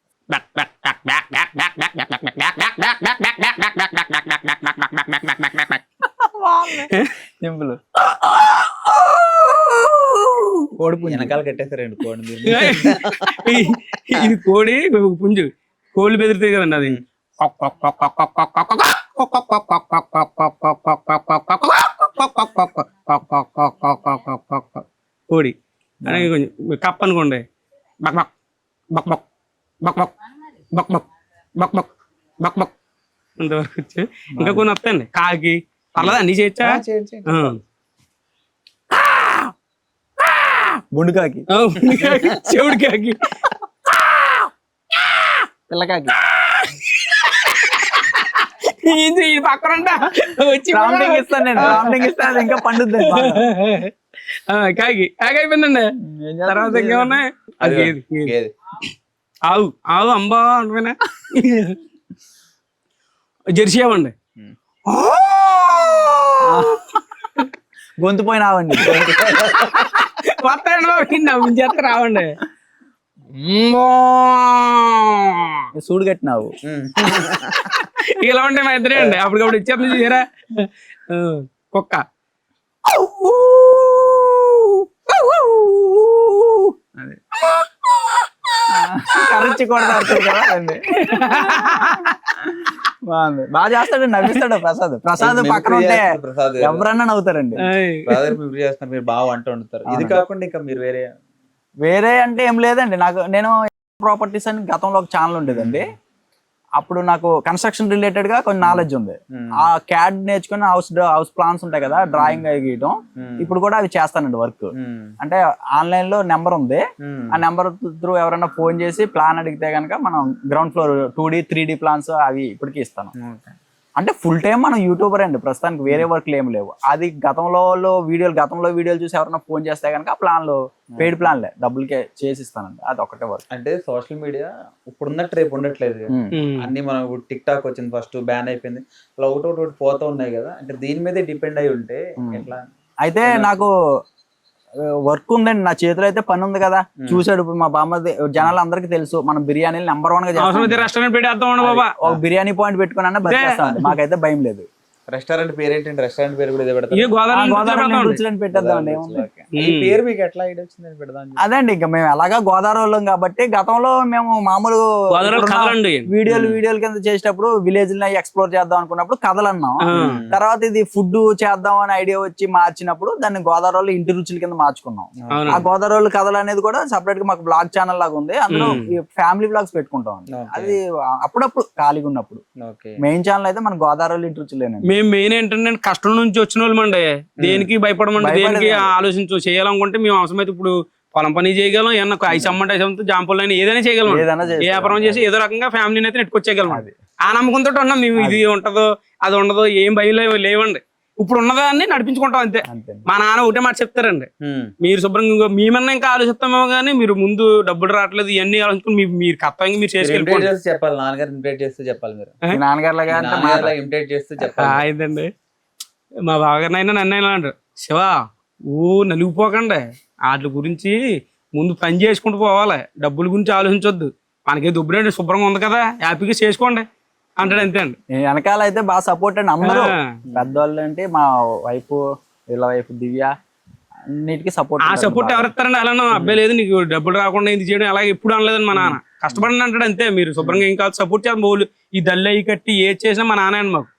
సింపుల్. కోడి వెనకాల కట్టేస్తారండి కోడి మీరు. ఇది కోడి పుంజు, కోళ్ళు బెదిరితాయి కదండి అది. కోడి అని కొంచెం కప్ అనుకోండి, బక్ బక్ బక్ బక్ బక్ బక్ బక్ బక్ బక్ బక్ బక్ బక్ అంతవరకు వచ్చి ఇంకా కొన్ని వస్తాయండి. కాకి పర్లేదు అన్ని చేయొచ్చా? గుండుకాకి, చెవుడు కాకి, పిల్లకాకి పక్కన వచ్చి ఇస్తాను నేను, ప్రాంప్టింగ్ ఇస్తాను ఇంకా పండుద్ది. కాకి కాకి అయిపోయిందండి. తర్వాత ఇంకేమన్నాయి? ఆవు ఆవు అంబా అంటున్నా. జెర్సీ అవ్వండి, గొంతు పోయిన ఆవండి, చేత రావండి. సూడు కట్టినావు ఇలా ఉంటే మా ఇద్దరే అండి. అప్పటికప్పుడు ఇచ్చేది చూసారా కుక్క. కరచి కూడా కదా అండి. బాగుంది, బాగా చేస్తాడు, నవ్విస్తాడు ప్రసాద్. ప్రసాద్ పక్కన ఉంటే ఎవరన్నా నవ్వుతారండి. మీరు బాగా వంట వండుతారు. ఇది కాకుండా ఇంకా మీరు వేరే అంటే ఏం లేదండి. నేను ప్రాపర్టీస్ అని గతంలో ఒక ఛానల్ ఉండేదండి. అప్పుడు నాకు కన్స్ట్రక్షన్ రిలేటెడ్ గా కొన్ని నాలెడ్జ్ ఉంది. ఆ క్యాడ్ నేర్చుకుని హౌస్ ప్లాన్స్ ఉంటాయి కదా, డ్రాయింగ్ గీయటం. ఇప్పుడు కూడా అవి చేస్తానండి వర్క్. అంటే ఆన్లైన్ లో నెంబర్ ఉంది, ఆ నెంబర్ త్రూ ఎవరైనా ఫోన్ చేసి ప్లాన్ అడిగితే కనుక మనం ground floor 2D 3D plans అవి ఇప్పటికీ ఇస్తాను. అంటే ఫుల్ టైం మనం యూట్యూబర్ అండి ప్రస్తుతానికి, వేరే వర్క్లు ఏమి లేవు. అది గతంలో వీడియోలు చూసి ఎవరైనా ఫోన్ చేస్తే కనుక ప్లాన్లు పెయిడ్ ప్లాన్లే డబ్బులకే చేసి ఇస్తానండి. అది ఒకటే వర్క్. అంటే సోషల్ మీడియా ఇప్పుడు ఉన్నట్టు రేపు ఉండట్లేదు. అన్ని మనం టిక్ టాక్ వచ్చింది, ఫస్ట్ బ్యాన్ అయిపోయింది, అలా ఒకటి పోతా ఉన్నాయి కదా. అంటే దీని మీదే డిపెండ్ అయి ఉంటే ఎట్లా? అయితే నాకు వర్క్ ఉందండి, నా చేతిలో అయితే పని ఉంది కదా. చూసాడు ఇప్పుడు మా బామ్మది, జనాలు అందరికి తెలుసు మనం బిర్యానీలు నెంబర్ 1 గా చేస్తాం. ఒక బిర్యానీ పాయింట్ పెట్టుకున్నా బతికేస్తాం, మాకైతే భయం లేదు. రెస్టారెంట్ పేరు ఏంటంటే రెస్టారెంట్ పేరు కూడా ఇదే పెడతారు, పెట్టేద్దాం. ఈ పేరు మీకు ఎట్లా ఐడియా వచ్చిందని పెడదాం? అదండి, ఇంకా మేము ఎలాగా గోదావరి వాళ్ళం కాబట్టి గతంలో మేము మామూలు వీడియోలు కింద చేసేటప్పుడు విలేజ్ ఎక్స్ప్లోర్ చేద్దాం అనుకున్నప్పుడు కథలు అన్నాం. తర్వాత ఇది ఫుడ్ చేద్దాం అని ఐడియా వచ్చి మార్చినప్పుడు దాన్ని గోదావరి వాళ్ళు ఇంటి రుచుల కింద మార్చుకున్నాం. ఆ గోదావరి వాళ్ళు కథలు అనేది కూడా సపరేట్ గా మాకు బ్లాగ్ ఛానల్ లాగా ఉంది, అందులో ఫ్యామిలీ బ్లాగ్స్ పెట్టుకుంటాం. అది అప్పుడప్పుడు ఖాళీగా ఉన్నప్పుడు. మెయిన్ ఛానల్ అయితే మన గోదావరి వాళ్ళు ఇంటి రుచులేనండి. మేము మెయిన్ ఏంటంటే కష్టం నుంచి వచ్చిన వాళ్ళమండి, దేనికి భయపడమండి, దేనికి ఆలోచించు చేయాలనుకుంటే మేము అవసరమైతే ఇప్పుడు పొలం పని చేయగలం, ఏమన్నా ఐస్ అమ్మంటే జాంపల్ ఏదైనా చేయగలం, ఏ వ్యాపారం చేసి ఏదో రకంగా ఫ్యామిలీని అయితే నెట్టుకొచ్చేయగలం. ఆ నమ్మకంతో ఉన్నాం మేము. ఇది ఉంటదో అది ఉండదో ఏం భయం లేవండి. ఇప్పుడు ఉన్నదాన్ని నడిపించుకుంటాం అంతే. మా నాన్న ఒకటే మాట చెప్తారండి, మీరు శుభ్రంగా మేమన్నా ఇంకా ఆలోచిస్తామో గానీ మీరు ముందు డబ్బులు రావట్లేదు ఇవన్నీ ఆలోచించుకుని మీరు కర్తవ్యంగా మీరు చేసుకెళ్ళిపోండి. చెప్పాలి నాన్నగారు ఇమిటేట్ చేస్తూ చెప్పాలి, మీరు నాన్నగారు ఇమిటేట్ చేస్తూ చెప్పాలి. అయిదండి మా బావగారినైనా నన్ను అంటారు, శివ నలిగిపోకండి, వాటి గురించి ముందు పని చేసుకుంటూ పోవాలి, డబ్బుల గురించి ఆలోచించొద్దు, మనకి దుబ్బులండి శుభ్రంగా ఉంది కదా హ్యాపీగా చేసుకోండి అంటాడు. అంతే అండి. వెనకాల అయితే బాగా సపోర్ట్ అండి అందరూ పెద్దవాళ్ళు. అంటే మా వైఫ్, వీళ్ళ వైఫ్ దివ్య అన్నిటికీ సపోర్ట్. ఆ సపోర్ట్ ఎవరిస్తారండి? అలానే అబ్బాయి లేదు నీకు డబ్బులు రాకుండా ఇది చేయడం అలాగే ఎప్పుడు అనలేదండి మా నాన్న. కష్టపడండి అంటాడు అంతే. మీరు శుభ్రంగా ఏం కావాలి సపోర్ట్ చేయాలి. బోలు ఈ దళ్ళయి కట్టి ఏది చేసినా మా నాన్న అండి మాకు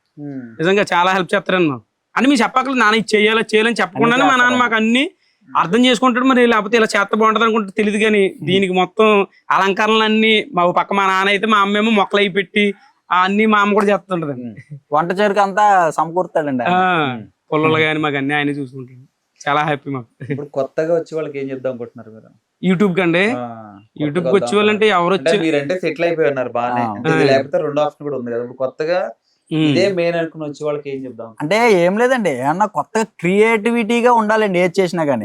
నిజంగా చాలా హెల్ప్ చేస్తారండి మాకు. అని మీరు చెప్పక్కర్లేదు నాన్న ఇది చేయాలని చెప్పకుండానే మా నాన్న మాకు అన్ని అర్థం చేసుకుంటాడు మరి, లేకపోతే ఇలా చేత బాగుంటది అనుకుంటే తెలియదు. కానీ దీనికి మొత్తం అలంకరణలన్నీ మా పక్క మా నాన్న అయితే మా అమ్మేమో మొక్కలు అవి పెట్టి అన్ని మా అమ్మ కూడా చేస్తుంటది. వంట చెరుకు అంతా సమకూరుతాడండి. పొలాలు కానీ మాకు అన్ని ఆయన చూసుకుంటాడు. చాలా హ్యాపీ మాకు. ఇప్పుడు కొత్తగా వచ్చే వాళ్ళకి ఏం చెప్దాం అనుకుంటున్నారు మీరు? యూట్యూబ్ కండి, యూట్యూబ్ కి వచ్చే వాళ్ళంటే ఎవరు వచ్చి మీరంటే సెటిల్ అయిపోయి ఉన్నారు బాగానే, లేకపోతే రెండో ఆప్షన్ కూడా ఉంది కదా. ఇప్పుడు కొత్తగా ఇదే మెయిన్ అనుకుని వచ్చే వాళ్ళకి ఏం చెప్దాం? అంటే ఏం లేదండి, ఏమన్నా కొత్తగా క్రియేటివిటీగా ఉండాలండి ఏది చేసినా గానీ.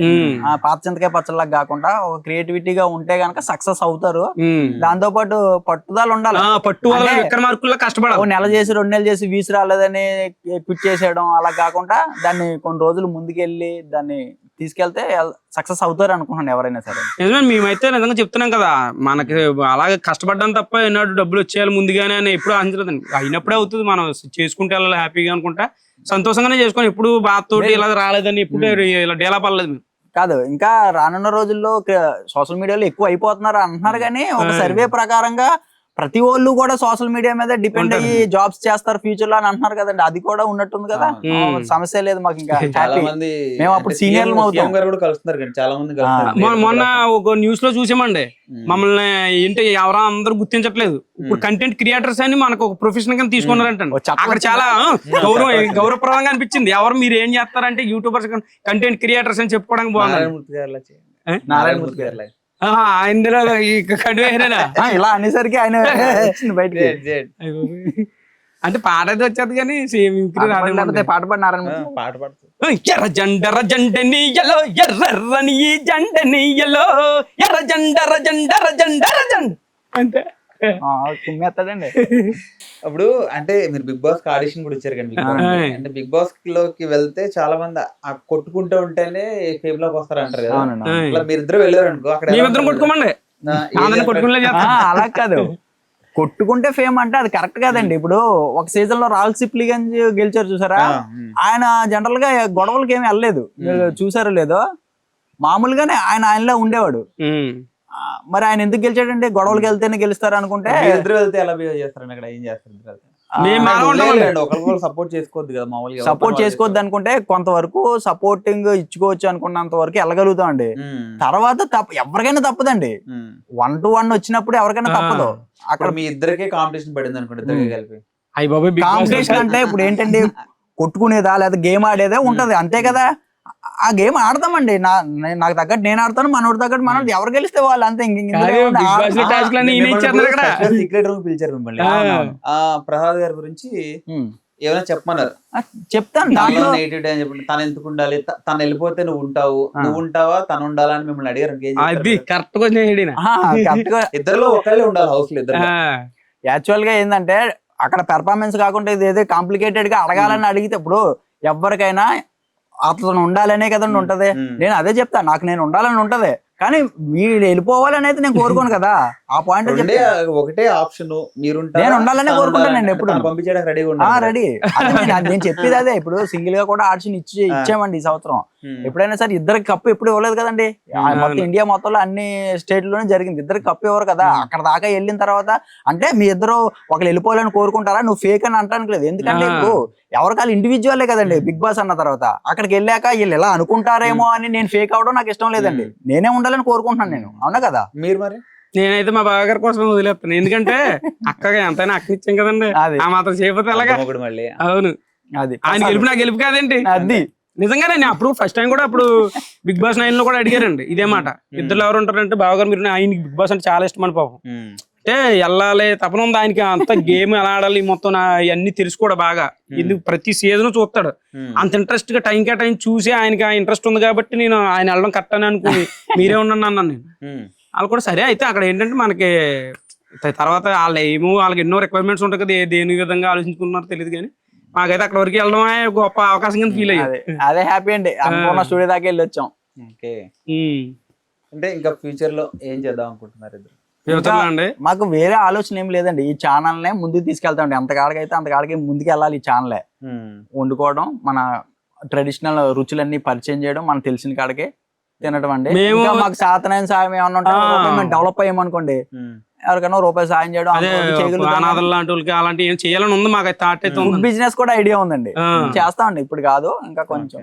పాత చింతకాయ పచ్చళ్ళకి కాకుండా ఒక క్రియేటివిటీగా ఉంటే గనక సక్సెస్ అవుతారు. దాంతో పాటు పట్టుదల ఉండాలి. కష్టపడాలి. ఓ నెల చేసి 2 నెలలు చేసి వీసు రాలేదని క్విట్ చేసేయడం అలా కాకుండా దాన్ని కొన్ని రోజులు ముందుకెళ్ళి దాన్ని తీసుకెళ్తే సక్సెస్ అవుతారు అనుకుంటున్నాను ఎవరైనా సరే. నిజమే, మేమైతే నిజంగా చెప్తున్నాం కదా, మనకి అలాగే కష్టపడ్డాం తప్ప ఎన్నడూ డబ్బులు వచ్చేయాలి ముందుగానే అని ఎప్పుడు ఆశించలేదండి. అయినప్పుడే అవుతుంది. మనం చేసుకుంటే వెళ్ళాలి హ్యాపీగా అనుకుంటా సంతోషంగానే చేసుకొని ఎప్పుడు బాధతోటి ఇలా రాలేదని ఎప్పుడు ఇలా డేలా పడలేదు మేము. కాదు, ఇంకా రానున్న రోజుల్లో సోషల్ మీడియాలో ఎక్కువ అయిపోతున్నారు అంటున్నారు. కానీ ఒక సర్వే ప్రకారంగా ప్రతి వాళ్ళు కూడా సోషల్ మీడియా మీద డిపెండ్ అయ్యి జాబ్స్ చేస్తారు ఫ్యూచర్ లో అని అంటున్నారు కదండి. అది కూడా ఉన్నట్టుంది కదా, సమస్య లేదు మాకు. ఇంకా మేము అప్పుడు సీనియర్లు చాలా మంది. మొన్న ఒక న్యూస్ లో చూసామండి, మమ్మల్ని ఏంటి ఎవరో అందరూ గుర్తించట్లేదు. ఇప్పుడు కంటెంట్ క్రియేటర్స్ అని మనకు ఒక ప్రొఫెషన్ కింద తీసుకున్నారంట. అక్కడ చాలా గౌరవప్రదంగా అనిపించింది. ఎవరు మీరు ఏం చేస్తారంటే యూట్యూబర్స్ కంటెంట్ క్రియేటర్స్ అని చెప్పుకోవడానికి బాగుంది. నారాయణమూర్తి గారు ఇందులో ఇలా అనేసరికి ఆయన బయటకి అంటే పాట అయితే వచ్చేది కానీ సేమ్ పాట పాడినారని పాట పాడుతుంది. ఎర్ర జండర జండనీయలో ఎర్రని జండనీయలో ఎర్ర జండర జండర జండర జండ అంటే కుమ్మేస్తాడండి. అప్పుడు అంటే మీరు బిగ్ బాస్ కి ఆడిషన్ కూడా ఇచ్చారు కానీ అంటే బిగ్ బాస్ లోకి వెళ్తే చాలా మంది కొట్టుకుంటూ ఉంటేనే ఫేమ్ లోకి వస్తారు అంటారు కదా. మీరిద్దరు వెళ్ళారు అనుకో, అక్కడ కొట్టుకోమండి. అలా కాదు, కొట్టుకుంటే ఫేమ్ అంటే అది కరెక్ట్ కాదండి. ఇప్పుడు ఒక సీజన్ లో రాహుల్ సిప్లిగంజ్ గెలిచారు చూసారా, ఆయన జనరల్ గా గొడవలకి ఏమి వెళ్ళలేదు. మీరు చూసారో లేదో, మామూలుగానే ఆయనలో ఉండేవాడు. మరి ఆయన ఎందుకు గెలిచాడంటే గొడవలకి వెళ్తేనే గెలుస్తారు అనుకుంటే వెళ్తే ఎలా బిహేవ్ చేస్తారని అక్కడ ఏం చేస్తారు? సపోర్ట్ చేసుకోవద్దు కదా, మామూలుగా సపోర్ట్ చేసుకోవద్దు అనుకుంటే కొంతవరకు సపోర్టింగ్ ఇచ్చుకోవచ్చు అనుకున్నంత వరకు వెళ్ళగలుగుతాం అండి. తర్వాత ఎవరికైనా తప్పదండి. 1-to-1 వచ్చినప్పుడు ఎవరికైనా తప్పదు. అక్కడ మీ ఇద్దరికే కాంపిటీషన్ పడింది అనుకోండి, ఇద్దరికి కలిపి కాంపిటీషన్ అంటే ఇప్పుడు ఏంటండి, కొట్టుకునేదా లేదా గేమ్ ఆడేదే ఉంటది అంతే కదా. ఆ గేమ్ ఆడతామండి, నాకు తగ్గట్టు నేను ఆడతాను, మనోడి తగ్గట్టు మనోడు, ఎవరు గెలిస్తే వాళ్ళు అంతే. సీక్రెట్ రూమ్ పిలిచారు మిమ్మల్ని, ప్రసాద్ గారి గురించి ఏమైనా చెప్పమన్నారు. చెప్తాను, తను ఎందుకు ఉండాలి, తను వెళ్ళిపోతే నువ్వు ఉంటావా తను ఉండాలని మిమ్మల్ని అడిగారు. ఇద్దరులో ఒకళ్ళే ఉండాలి హౌస్ లో. ఇద్దరు యాక్చువల్ గా ఏంటంటే అక్కడ పెర్ఫార్మెన్స్ కాకుండా ఇది ఏదో కాంప్లికేటెడ్ గా అడగాలని అడిగితే ఇప్పుడు ఎవరికైనా అతను ఉండాలనే కదండి ఉంటది. నేను అదే చెప్తా, నాకు నేను ఉండాలని ఉంటది. కానీ మీరు వెళ్ళిపోవాలని అయితే నేను కోరుకోను కదా. ఆ పాయింట్ ఒకటే ఆప్షన్, నేను ఉండాలనే కోరుకుంటానండి ఎప్పుడు. రెడీ. నేను చెప్పేది అదే. ఇప్పుడు సింగిల్ గా కూడా ఆప్షన్ ఇచ్చామండి ఈ సంవత్సరం. ఎప్పుడైనా సరే ఇద్దరికి కప్పు ఎప్పుడు ఇవ్వలేదు కదండి. మొత్తం ఇండియా మొత్తంలో అన్ని స్టేట్ లోనే జరిగింది. ఇద్దరికి కప్పు ఇవ్వరు కదా. అక్కడ దాకా వెళ్ళిన తర్వాత అంటే మీ ఇద్దరు ఒకళ్ళు వెళ్ళిపోవాలని కోరుకుంటారా, నువ్వు ఫేక్ అని అంటానికి లేదు. ఎందుకంటే ఇప్పుడు ఎవరికాలు ఇండివిజువలే కదండి బిగ్ బాస్ అన్న తర్వాత. అక్కడికి వెళ్ళాక వీళ్ళు ఎలా అనుకుంటారేమో అని నేను ఫేక్ అవడం నాకు ఇష్టం లేదండి. నేనే ఉండాలని కోరుకుంటున్నాను నేను. అవునా కదా? మీరు మరి నేనైతే మా బావగారి కోసం వదిలేస్తాను. ఎందుకంటే అక్కగా ఎంతైనా అక్క ఇచ్చాం కదండి, ఆ మాత్రం చేయకపోతే అలాగా. అవును, అది ఆయన గెలుపు నా గెలుపు కాదండి. అది నిజంగానే నేను అప్పుడు ఫస్ట్ టైం కూడా అప్పుడు బిగ్ బాస్ 9 లో కూడా అడిగారండి ఇదే మాట. ఇద్దరు ఎవరు ఉంటారంటే బావగారు మీరు, ఆయనకి బిగ్ బాస్ అంటే చాలా ఇష్టం అని పాపం. అంటే వెళ్ళాలి తపన ఉంది ఆయనకి, అంత గేమ్ ఎలా ఆడాలి మొత్తం అన్ని తెలుసుకోవడం బాగా. ఎందుకు ప్రతి సీజన్ చూస్తాడు, అంత ఇంట్రెస్ట్ గా టైం కేటాయించి చూసి ఆయనకి ఆ ఇంట్రెస్ట్ ఉంది కాబట్టి నేను ఆయన వెళ్ళడం కరెక్ట్ అని అనుకుని మీరే ఉన్నాను అన్నాను నేను. వాళ్ళు కూడా సరే అయితే అక్కడ ఏంటంటే మనకి తర్వాత వాళ్ళకి ఎన్నో రిక్వైర్మెంట్స్ ఉంటాయి కదా, దేని విధంగా ఆలోచించుకున్నారో తెలియదు. కానీ మాకైతే అక్కడ వరకు వెళ్ళడమే గొప్ప అవకాశం కింద ఫీల్ అయ్యాది. అదే హ్యాపీ అండి, అనుకున్న స్టూడియో దాకా వెళ్ళి వచ్చాం. అంటే ఇంకా ఫ్యూచర్ లో ఏం చేద్దాం అనుకుంటున్నారు? మాకు వేరే ఆలోచన ఏం లేదండి. ఈ ఛానల్ నే ముందుకు తీసుకెళ్తామండి. అంతకాడికైతే అంతకాడికి ముందుకు వెళ్ళాలి. ఈ ఛానలే వండుకోవడం, మన ట్రెడిషనల్ రుచులన్నీ పరిచయం చేయడం, మనకు తెలిసిన కాడికి తినడం అండి. మాకు శాతనైన సాయం ఏమన్నా ఉంటే మేము డెవలప్ అయ్యామనుకోండి, ఎవరికైనా రూపాయి సాయం చేయడం, బిజినెస్ కూడా ఐడియా ఉందండి. చేస్తామండి, ఇప్పుడు కాదు ఇంకా కొంచెం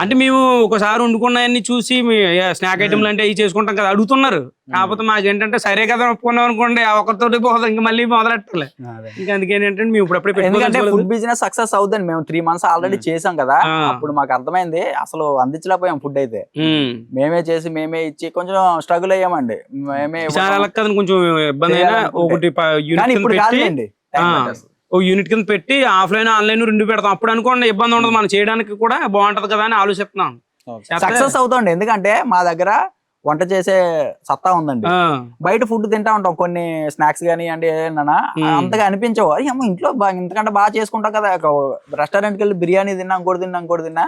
అంటే మేము ఒకసారి వండుకున్నాయన్ని చూసి స్నాక్ ఐటమ్లు అంటే అవి చేసుకుంటాం కదా అడుగుతున్నారు. కాకపోతే మాకేంటంటే సరే కదా ఒప్పుకున్నాం అనుకోండి ఆ ఒకరితోటి పోతుంది ఇంకా మళ్ళీ మొదలెట్టాలి. ఇంకా అందుకేంటంటే మేము ఇప్పుడప్పుడే ఎందుకంటే ఫుడ్ బిజినెస్ సక్సెస్ అవుతుంది. మేము 3 months ఆల్రెడీ చేసాం కదా, అప్పుడు మాకు అర్థమైంది అసలు అందించలేకపోయాం ఫుడ్ అయితే. మేమే చేసి మేమే ఇచ్చి కొంచెం స్ట్రగుల్ అయ్యామండి. మేమే కొంచెం ఇబ్బంది అయినా ఒకటి ఇప్పుడు కాదండి యూనిట్ కింద పెట్టి ఆఫ్లైన్ ఆన్లైన్ 2 పెడతాం. అప్పుడు అనుకోండి ఇబ్బంది ఉండదు, మనం చేయడానికి కూడా బాగుంటది కదా అని ఆలోచిస్తున్నాం. సక్సెస్ అవుతుంది. ఎందుకంటే మా దగ్గర వంట చేసే సత్తా ఉందండి. బయట ఫుడ్ తింటా ఉంటాం కొన్ని స్నాక్స్ గానీ అంటే ఏదైనా అంతగా అనిపించవు. అమ్మ ఇంట్లో ఇంతకంటే బాగా చేసుకుంటాం కదా, రెస్టారెంట్కి వెళ్ళి బిర్యానీ తిన్నా ఇంకోటి తిన్నా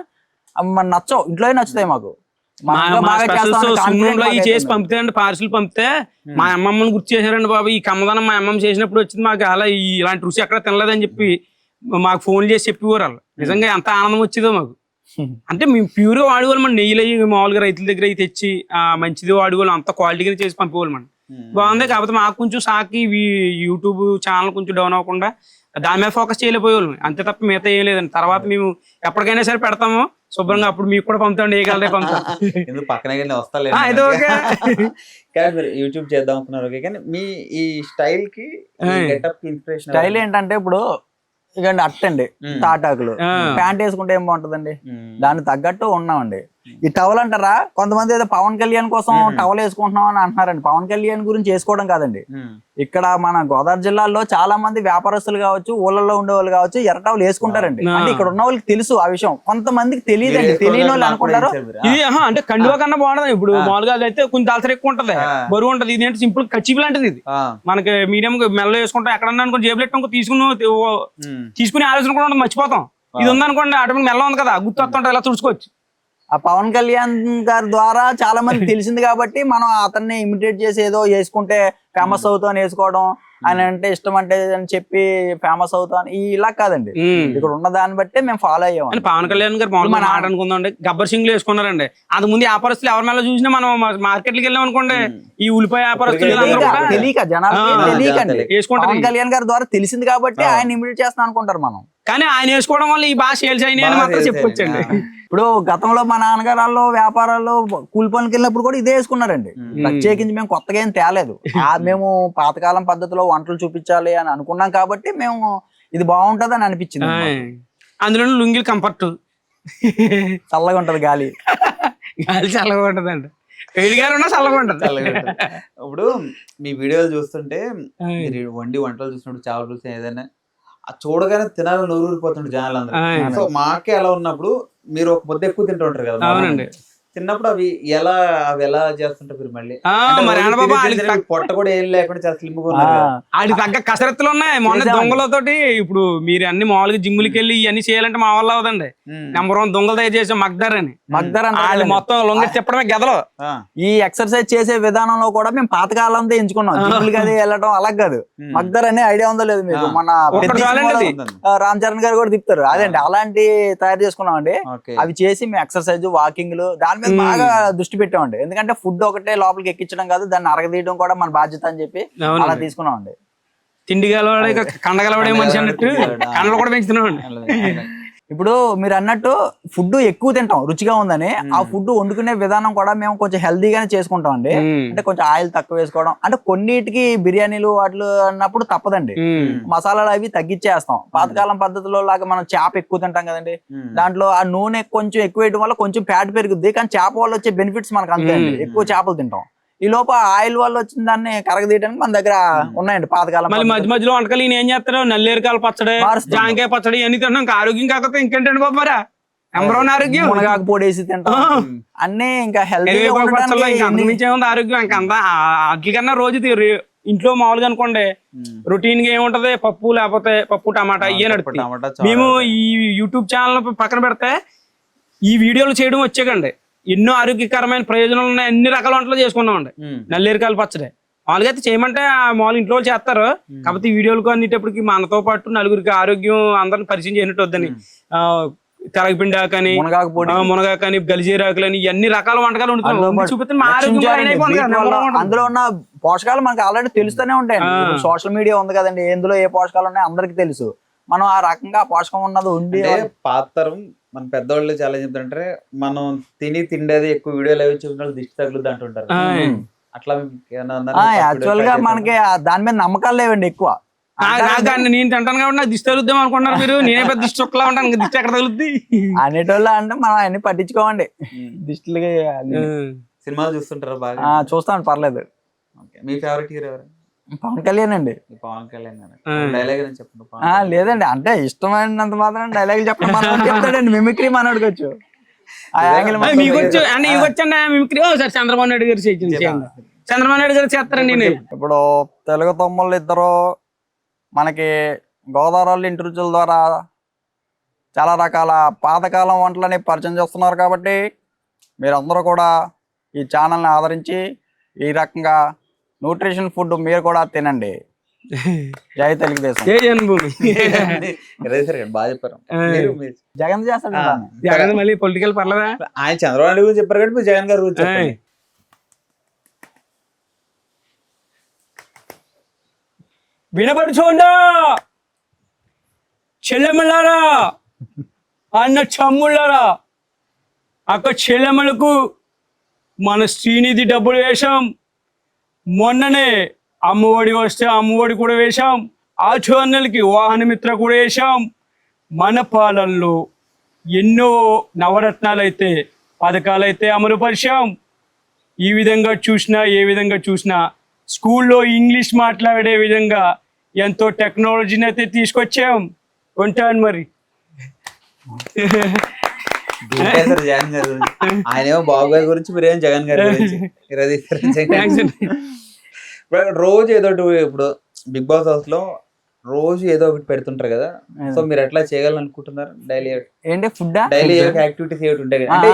మన నచ్చవు, ఇంట్లో నచ్చుతాయి మాకు. చేసి పంపితే అండి పార్సిల్ పంపితే మా అమ్మమ్మని గుర్తు చేశారండి బాబు, ఈ కమ్మదనం మా అమ్మమ్మ చేసినప్పుడు వచ్చింది మాకు, అలా ఇలాంటి రుచి ఎక్కడ తినలేదని చెప్పి మాకు ఫోన్ చేసి చెప్పేవారు వాళ్ళు. నిజంగా ఎంత ఆనందం వచ్చేదో మాకు. అంటే మేము ప్యూర్ వాడుకోవాలి మన నెయ్యిలు అయ్యి మామూలుగా రైతుల దగ్గర అయి తెచ్చి మంచిది వాడుకోవాలి, అంత క్వాలిటీగా చేసి పంపేవాళ్ళు మనం. బాగుంది. కాకపోతే మాకు కొంచెం సాకి యూట్యూబ్ ఛానల్ కొంచెం డౌన్ అవ్వకుండా దాని మీద ఫోకస్ చేయలేకపోయేవాళ్ళం, అంతే తప్ప మిగతా ఏం లేదండి. తర్వాత మేము ఎప్పటికైనా సరే పెడతాము శుభ్రంగా, అప్పుడు మీకు కూడా పంపుతాండి, ఏ కలరే పంపుతాం. పక్కనే వస్తా యూట్యూబ్ చేద్దాం అనుకున్నారు కానీ మీ ఈ స్టైల్ కి ఇన్స్పిరేషన్ స్టైల్ ఏంటంటే ఇప్పుడు ఇకండి అట్టండి తాటాకులు ప్యాంట్ వేసుకుంటే ఏం బాగుంటదండి, దాన్ని తగ్గట్టు ఉన్నామండి. ఈ టవల్ అంటారా, కొంతమంది ఏదో పవన్ కళ్యాణ్ కోసం టవల్ వేసుకుంటున్నాం అని అంటున్నారండి. పవన్ కళ్యాణ్ గురించి వేసుకోవడం కాదండి, ఇక్కడ మన గోదావరి జిల్లాలో చాలా మంది వ్యాపారస్తులు కావచ్చు, ఊళ్ళలో ఉండే వాళ్ళు కావచ్చు ఎర్ర టవల్ వేసుకుంటారండి. అంటే ఇక్కడ ఉన్న వాళ్ళకి తెలుసు ఆ విషయం, కొంతమందికి తెలియదండి. తెలియని వాళ్ళు అనుకుంటారు ఇది అంటే కండువా కన్నా బాగుంటది. ఇప్పుడు మామూలుగా అయితే కొంచెం దాల్సర ఎక్కువ ఉంటది, బరువు ఉంటది. ఇది ఏంటి సింపుల్ కచ్చిపు లాంటిది, ఇది మనకి మీడియం మెల్ల వేసుకుంటాం. ఎక్కడన్నా అనుకో జేబులు ఎట్టుకో తీసుకుని ఆలోచన కూడా ఉండదు, మర్చిపోతాం. ఇది ఉందనుకోండి ఆటోమేటిక్ మెల్ల ఉంది కదా, గుర్తు వస్తుంటది, ఇలా తుడుచుకోవచ్చు. ఆ పవన్ కళ్యాణ్ గారి ద్వారా చాలా మంది తెలిసింది కాబట్టి మనం అతన్ని ఇమిటేట్ చేసి ఏదో వేసుకుంటే ఫేమస్ అవుతాం వేసుకోవడం, ఆయన అంటే ఇష్టం అంటే అని చెప్పి ఫేమస్ అవుతాం, ఇలా కాదండి. ఇక్కడ ఉన్న దాన్ని బట్టి మేము ఫాలో అయ్యాం. పవన్ కళ్యాణ్ గారు మామూలుగా మాట అనుకుందాం, గబ్బర్ సింగ్ వేసుకున్నారండి. అది ముందు వ్యాపారస్తులు ఎవరి మేళ చూసినా మనం మార్కెట్కి వెళ్ళాం అనుకోండి, ఈ ఉల్లిపాయ వ్యాపారస్తులు తెలియక జనాలకి తెలియకండి, పవన్ కళ్యాణ్ గారి ద్వారా తెలిసింది కాబట్టి ఆయన ఇమిటేట్ చేస్తాం అనుకుంటారు మనం. కానీ ఆయన వేసుకోవడం వల్ల ఈ బాగా సేల్స్ అయినాయని మాత్రం చెప్పుకోవచ్చండి. ఇప్పుడు గతంలో మా నాన్నగారు వ్యాపారాల్లో కూలి పనులకి వెళ్ళినప్పుడు కూడా ఇదే వేసుకున్నారండి. ప్రత్యేకించి మేము కొత్తగా ఏం తేలేదు, మేము పాతకాలం పద్ధతిలో వంటలు చూపించాలి అని అనుకున్నాం కాబట్టి మేము ఇది బాగుంటది అని అనిపించింది. అందులో లుంగిలు కంఫర్ట్, చల్లగా ఉంటది గాలి చల్లగా ఉంటది అండి, వేడిగా ఉన్నా చల్లగా ఉంటది. ఇప్పుడు మీ వీడియోలు చూస్తుంటే వంటలు చూసినప్పుడు చేపల పులుసు ఏదైనా చూడగానే తినాలని నూరూరిపోతుంటారు జనాలందరూ. సో మాకే అలా ఉన్నప్పుడు మీరు ఒక ముద్ద ఎక్కువ తింటూ ఉంటారు కదా, అవునండి. తిన్నప్పుడు అవి ఎలా చేస్తుంటారు మీరు మళ్ళీ? పొట్ట కూడా ఏం లేకుండా చాలా స్లిమ్ గా ఉన్నారు. ఆడి తగ్గ కసరత్తులు ఉన్నాయి. మొన్న దొంగలతోటి ఇప్పుడు మీరు అన్ని మామూలుగా జిమ్ములకి వెళ్ళి ఇవన్నీ చేయాలంటే మా వల్ల అవదండి. నెంబర్ 1 దొంగలు తయారు చేసే మగ్దర్ అని మొత్తం లొంగ చెప్పడమే గదలో. ఈ ఎక్సర్సైజ్ చేసే విధానంలో కూడా మేము పాతకాలంతో ఎంచుకున్నాం, జిమ్ములకి అది వెళ్ళడం అలా కాదు. మగ్దర్ అనే ఐడియా ఉందో లేదు మీకు? మన రామ్ చరణ్ గారు కూడా తిప్పుతారు అదేంటి, అలాంటి తయారు చేసుకున్నాం అండి. అవి చేసి మేము ఎక్సర్సైజ్ వాకింగ్లు దాని బాగా దృష్టి పెట్టామండి. ఎందుకంటే ఫుడ్ ఒకటే లోపలికి ఎక్కించడం కాదు, దాన్ని అరగదీయడం కూడా మన బాధ్యత అని చెప్పి అలా తీసుకున్నాం అండి. తిండి గలవాడే కండగలవాడే మనిషి అన్నట్టు కండలు కూడా పెంచుతున్నాం. ఇప్పుడు మీరు అన్నట్టు ఫుడ్ ఎక్కువ తింటాం రుచిగా ఉందని, ఆ ఫుడ్ వండుకునే విధానం కూడా మేము కొంచెం హెల్దీగానే చేసుకుంటాం అండి. అంటే కొంచెం ఆయిల్ తక్కువ వేసుకోవడం, అంటే కొన్నిటికి బిర్యానీలు వాటిలు అన్నప్పుడు తప్పదండి, మసాలాలు అవి తగ్గించేస్తాం. పాతకాలం పద్ధతిలో లాగా మనం చేప ఎక్కువ తింటాం కదండి, దాంట్లో ఆ నూనె కొంచెం ఎక్కువ వేయడం వల్ల కొంచెం ఫ్యాట్ పెరుగుద్ది, కానీ చేప వల్ల వచ్చే బెనిఫిట్స్ మనకు అంతే అండి. ఎక్కువ చేపలు తింటాం, ఈ లోప ఆయిల్ వల్ల వచ్చిన దాన్ని కరగదీయడానికి మన దగ్గర ఉన్నాయండి పాతకాలం. మళ్ళీ మధ్య మధ్యలో వంటకాలు ఈయన ఏం చేస్తారు, నల్లేరుకాయల పచ్చడి, జాంకాయ పచ్చడి అన్ని తింటాం. ఇంకా ఆరోగ్యం కాకపోతే ఇంకేంటండి బాబు మరి ఆరోగ్యం. మునగాకు పొడి వేసి తింటాం అన్ని, ఇంకా హెల్తీ ఆరోగ్యం. ఇంకా అంతా వాటికన్నా రోజు ఇంట్లో మామూలుగా అనుకోండి రొటీన్ గా ఏముంటది, పప్పు లేకపోతే పప్పు టమాటా ఇవే నడుపుతాం. మేము ఈ యూట్యూబ్ ఛానల్ పక్కన పెడితే ఈ వీడియోలు చేయడం వచ్చేకండి ఎన్నో ఆరోగ్యకరమైన ప్రయోజనాలు ఉన్నాయి. అన్ని రకాల వంటలు చేసుకున్నాం అండి. నల్లేరుకాయలు పచ్చడి మామూలుగా అయితే చేయమంటే మామూలు ఇంట్లో వాళ్ళు చేస్తారు, కాకపోతే ఈ వీడియోలు అన్నిటప్పటికి మనతో పాటు నలుగురికి ఆరోగ్యం అందరిని పరిచయం చేయనట్టు వద్దని తెరగపిండి ఆకని, మునగాకని, గలిజీరాకులని అన్ని రకాల వంటకాలు వండుతున్నాం. చూపిస్తే మా ఆరోగ్యం అందులో ఉన్న పోషకాలు మనకు ఆల్రెడీ తెలుస్తూనే ఉంటాయండి. సోషల్ మీడియా ఉంది కదండి, ఎందులో ఏ పోషకాలు ఉన్నాయో అందరికి తెలుసు. మనం ఆ రకంగా పోషకం ఉన్నది ఉండి పాతరం మన పెద్దవాళ్ళు చాలా చెప్తుంటారు, మనం తిండేది ఎక్కువ వీడియోలు అవి చూసిన వాళ్ళు దిష్టి తగులుద్ది అంటుంటారు. అట్లా యాక్చువల్ గా మనకి దాని మీద నమ్మకాలు లేవండి ఎక్కువ. నేను తింటాను కాబట్టి నాకు దిష్టి తగులుద్దాం అనుకుంటున్నారు మీరు. నేనే పెద్ద దిష్టి చొక్కలా ఉంటాను, దిష్టి ఎక్కడ తగులుద్ది అనేటోళ్ళు అంటే మనం అన్ని పట్టించుకోమండి. దిష్టిలకి సినిమాలు చూస్తుంటారా బాగా? చూస్తాను, పర్లేదు. మీ ఫేవరెట్ హీరో ఎవరు? పవన్ కళ్యాణ్ అండి. పవన్ కళ్యాణ్ డైలాగ్ చెప్పండి. లేదండి, అంటే ఇష్టమైనంత మాత్రం డైలాగ్ చెప్పండి చెప్తాడండి. మిమిక్రీ మనోడుకోవచ్చు. మీకు వచ్చు అంటే ఇవి వచ్చండి మిమిక్రీ. సార్ చంద్రబాబు నాయుడు గారు చేయించింది, చంద్రబాబు నాయుడు గారు చేస్తారండి. ఇప్పుడు తెలుగు తమ్ముళ్ళు ఇద్దరు మనకి గోదావరి ఇంటర్వ్యూల ద్వారా చాలా రకాల పాతకాలం వంటలని పరిచయం చేస్తున్నారు. కాబట్టి మీరందరూ కూడా ఈ ఛానల్ని ఆదరించి ఈ రకంగా న్యూట్రిషన్ ఫుడ్ మీరు కూడా తినండి. జై తెలుగుదేశం. బాగా చెప్పారు. జగన్ చేస్తాడు, జగన్ మళ్ళీ పొలిటికల్ పర్లేదా? ఆయన చంద్రబాబు నాయుడు గురించి చెప్పారు కాబట్టి జగన్ గారు గురించి చెప్పండి. వినపడుచోండా చెల్లెమ్మలారా, అన్న చమ్ముళ్ళారా, అక్క చెల్లెమ్మలకు మన శ్రీనిధి డబ్బులు వేశాం. మొన్ననే అమ్మఒడి వస్తే అమ్మఒడి కూడా వేశాం. ఆటో అన్నలకి వాహన మిత్ర కూడా వేశాం. మన పాలనలో ఎన్నో నవరత్నాలైతే పథకాలైతే అమలు పరిచాం. ఈ విధంగా చూసినా ఏ విధంగా చూసినా స్కూల్లో ఇంగ్లీష్ మాట్లాడే విధంగా ఎంతో టెక్నాలజీని అయితే తీసుకొచ్చాం. ఉంటాను మరి. జగన్ గారి గురించి ఆయనేమో బాబు గారి గురించి, మీరేమో జగన్ గారి గురించి. రోజు ఏదో ఇప్పుడు బిగ్ బాస్ హౌస్ లో రోజు ఏదో ఒకటి పెడుతుంటారు కదా, సో మీరు ఎట్లా చేయాలనుకుంటున్నారు? డైలీ ఏంటి ఫుడ్, డైలీ యాక్టివిటీస్ ఏమిటి ఉంటాయి కదా? అంటే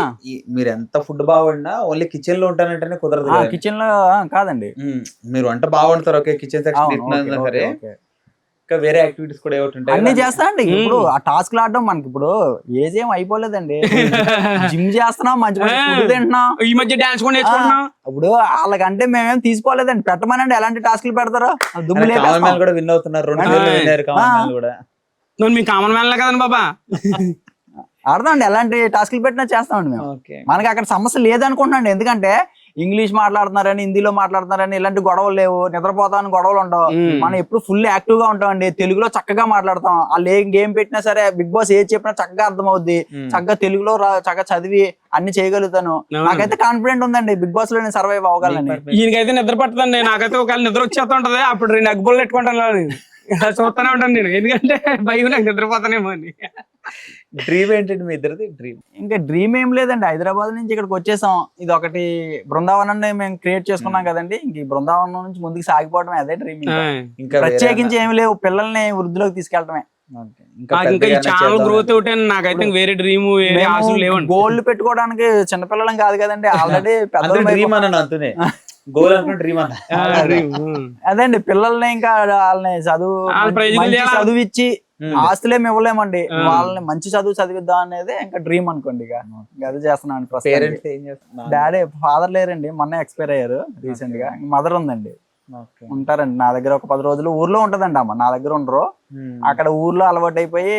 మీరు ఎంత ఫుడ్ బాగుండా ఓన్లీ కిచెన్ లో ఉంటానంటేనే కుదరదు. కిచెన్ లో కాదండి, మీరు వంట బాగుంటారు, ఓకే, కిచెన్ సెక్షన్ ఇట్లా సరే, ఇంకా వేరే యాక్టివిటీస్ కూడా ఏమిటి ఉంటాయి? అన్ని చేస్తా అండి. ఇప్పుడు ఆ టాస్క్ ఆడడం మనకి ఇప్పుడు ఏజ్ ఏం అయిపోలేదండి. జిమ్ చేస్తున్నాం, మంచి ఫుడ్ తింటున్నాం, ఈ మధ్య డాన్స్ కూడా నేర్చుకుంటున్నాం. ఇప్పుడు వాళ్ళకంటే మేమేం తీసుకోలేదండి. పెట్టమనండి, ఎలాంటి టాస్క్లు పెడతారో దుమ్ము కూడా విన్ అవుతున్నారు. మీ కామన్ మ్యాన్ కదండి బాబా. ఆడదామండి, ఎలాంటి టాస్క్లు పెట్టినా చేస్తామండి మేము. మనకి అక్కడ సమస్య లేదనుకుంటున్నాండి. ఎందుకంటే ఇంగ్లీష్ మాట్లాడుతున్నారని, హిందీలో మాట్లాడుతున్నారని ఇలాంటి గొడవలు లేవు. నిద్రపోతామని గొడవలు ఉండవు. మనం ఎప్పుడు ఫుల్ యాక్టివ్ గా ఉంటామండి. తెలుగులో చక్కగా మాట్లాడతాం. వాళ్ళు ఏ గేమ్ పెట్టినా సరే, బిగ్ బాస్ ఏది చెప్పినా చక్కగా అర్థమవుద్ది. చక్కగా తెలుగులో చక్కగా చదివి అన్ని చేయగలుగుతాను. నాకైతే కాన్ఫిడెంట్ ఉందండి బిగ్ బాస్ లో నేను సర్వైవ్ అవ్వగలని. ఈయనకైతే నిద్ర పట్టదండి, నాకైతే ఒకవేళ నిద్ర వచ్చేస్తా ఉంటది. అప్పుడు 2 అగ్గులు పెట్టుకుంటాను, చూస్తానే ఉంటాను నేను. ఎందుకంటే భయం, నాకు నిద్రపోతానేమో అని. డ్రీమ్ ఏంటండి మీ ఇద్దరిది? డ్రీమ్ ఇంకా డ్రీమ్ ఏం లేదండి. హైదరాబాద్ నుంచి ఇక్కడికి వచ్చేసాం. ఇది ఒకటి బృందావనాన్ని మేము క్రియేట్ చేసుకున్నాం కదండి. ఇంక ఈ బృందావనం నుంచి ముందుకు సాగిపోవడం అదే డ్రీమ్. ఇంకా ప్రత్యేకించి ఏమి లేవు, పిల్లల్ని వృద్ధిలోకి తీసుకెళ్ళటమే. చాలా గ్రోత్ అవుతాయి. నాకైతే వేరే డ్రీమ్, వేరే ఆశలు లేవండి. గోల్డ్ పెట్టుకోవడానికి చిన్నపిల్లలం కాదు కదండి, ఆల్రెడీ పెద్ద గోల్ అనుకున్న డ్రీమ్ అన్న. అదే అండి, పిల్లల్ని ఇంకా వాళ్ళని చదువిచ్చి ఆస్తులేమి ఇవ్వలేమండి. వాళ్ళని మంచి చదువు చదివిద్దాం అనేది ఇంకా డ్రీమ్ అనుకోండి. ఇక అది చేస్తున్నాను. డాడీ, ఫాదర్ లేరండి, మొన్న ఎక్స్పైర్ అయ్యారు రీసెంట్ గా. మదర్ ఉందండి, ఉంటారండి నా దగ్గర. ఒక 10 రోజులు ఊర్లో ఉంటదండి అమ్మ, నా దగ్గర ఉండరు. అక్కడ ఊర్లో అలవాటు అయిపోయి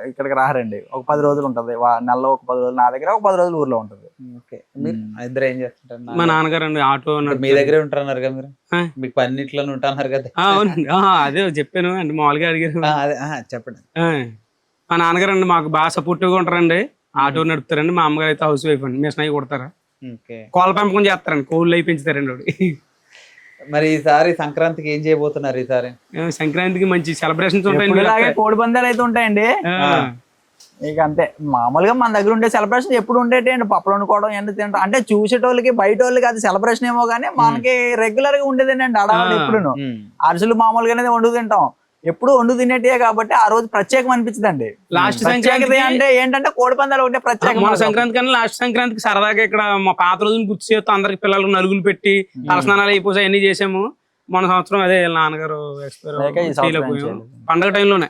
ఇక్కడికి రారండి. ఒక 10 రోజులు ఉంటది, నెలలో ఒక 10 రోజులు నా దగ్గర, ఒక 10 రోజులు ఊర్లో ఉంటది. ఇద్దరు ఏం చేస్తుంటారు? మా నాన్నగారు అండి ఆటో. మీ దగ్గరే ఉంటారన్నారు కదా మీరు, మీకు పన్నిట్లో ఉంటున్నారు కదా? అదే చెప్పాను అండి, మామూలుగా అడిగారు. చెప్పండి. మా నాన్నగారు అండి మాకు బాగా సపోర్టివ్ గా ఉంటారండి. ఆటో నడుపుతారండి. మా అమ్మగారు అయితే హౌస్ వైఫ్ అండి, మిషన్ అవి కొడతారా, కోళ్ళ పెంపకం చేస్తారండి, కోళ్ళు అయి పెంచుతారండి. మరి ఈసారి సంక్రాంతికి ఏం చేయబోతున్నారు? ఈసారి సంక్రాంతికి మంచి సెలబ్రేషన్స్ ఉంటాయండి, కోడి పందాలు అయితే ఉంటాయండి. ఇక అంతే, మామూలుగా మన దగ్గర ఉండే సెలబ్రేషన్ ఎప్పుడు ఉండేటండి, పప్పులు వండుకోవడం, ఎండ తినడం. అంటే చూసేటోళ్ళకి బయట వాళ్ళకి అది సెలబ్రేషన్ ఏమో కానీ మనకి రెగ్యులర్ గా ఉండేదేనండి అడవాళ్ళు. ఎప్పుడు అరిసెలు మామూలుగానే వండు తింటాం, ఎప్పుడు వండు తినేటే కాబట్టి ఆ రోజు ప్రత్యేకం అనిపించదండి. లాస్ట్ సంక్రాంతి అంటే ఏంటంటే కోడి పందాలు ఒకటే ప్రత్యేకం. మన సంక్రాంతి కన్నా లాస్ట్ సంక్రాంతికి సరదాగా ఇక్కడ మా పాత రోజులు గుర్తు చేస్తూ అందరికి పిల్లలకు నలుగులు పెట్టి తలస్నానాలు అయిపోయి అన్ని చేసాము. మన సంవత్సరం అదే నాన్నగారు పండగ టైంలోనే.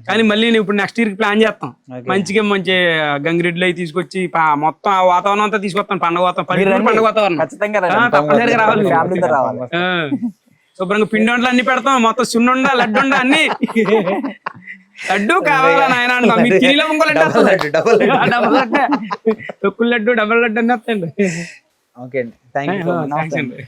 కానీ మళ్ళీ ఇప్పుడు నెక్స్ట్ ఇయర్ ప్లాన్ చేస్తాం. మంచిగా మంచి గంగిరెడ్లు అవి తీసుకొచ్చి మొత్తం ఆ వాతావరణం అంతా తీసుకొస్తాం. పండగ వాతావరణం, పండుగ వాతావరణం తప్పనిసరిగా రావాలి. శుభ్రంగా పిండి వంటలు అన్ని పెడతాం, మొత్తం సున్నుండ, లడ్డుండ అన్ని. లడ్డు కావాలా నాయన అంటున్నా. మీరు తిరిగిలో ఇంకో లడ్డు వస్తుంది. డబల్ డబల్ లడ్డు, తొక్కుడు లడ్డు, డబల్ లడ్డు అని వస్తాయండి. ఓకే అండి, thank you so much. Thanks అండి.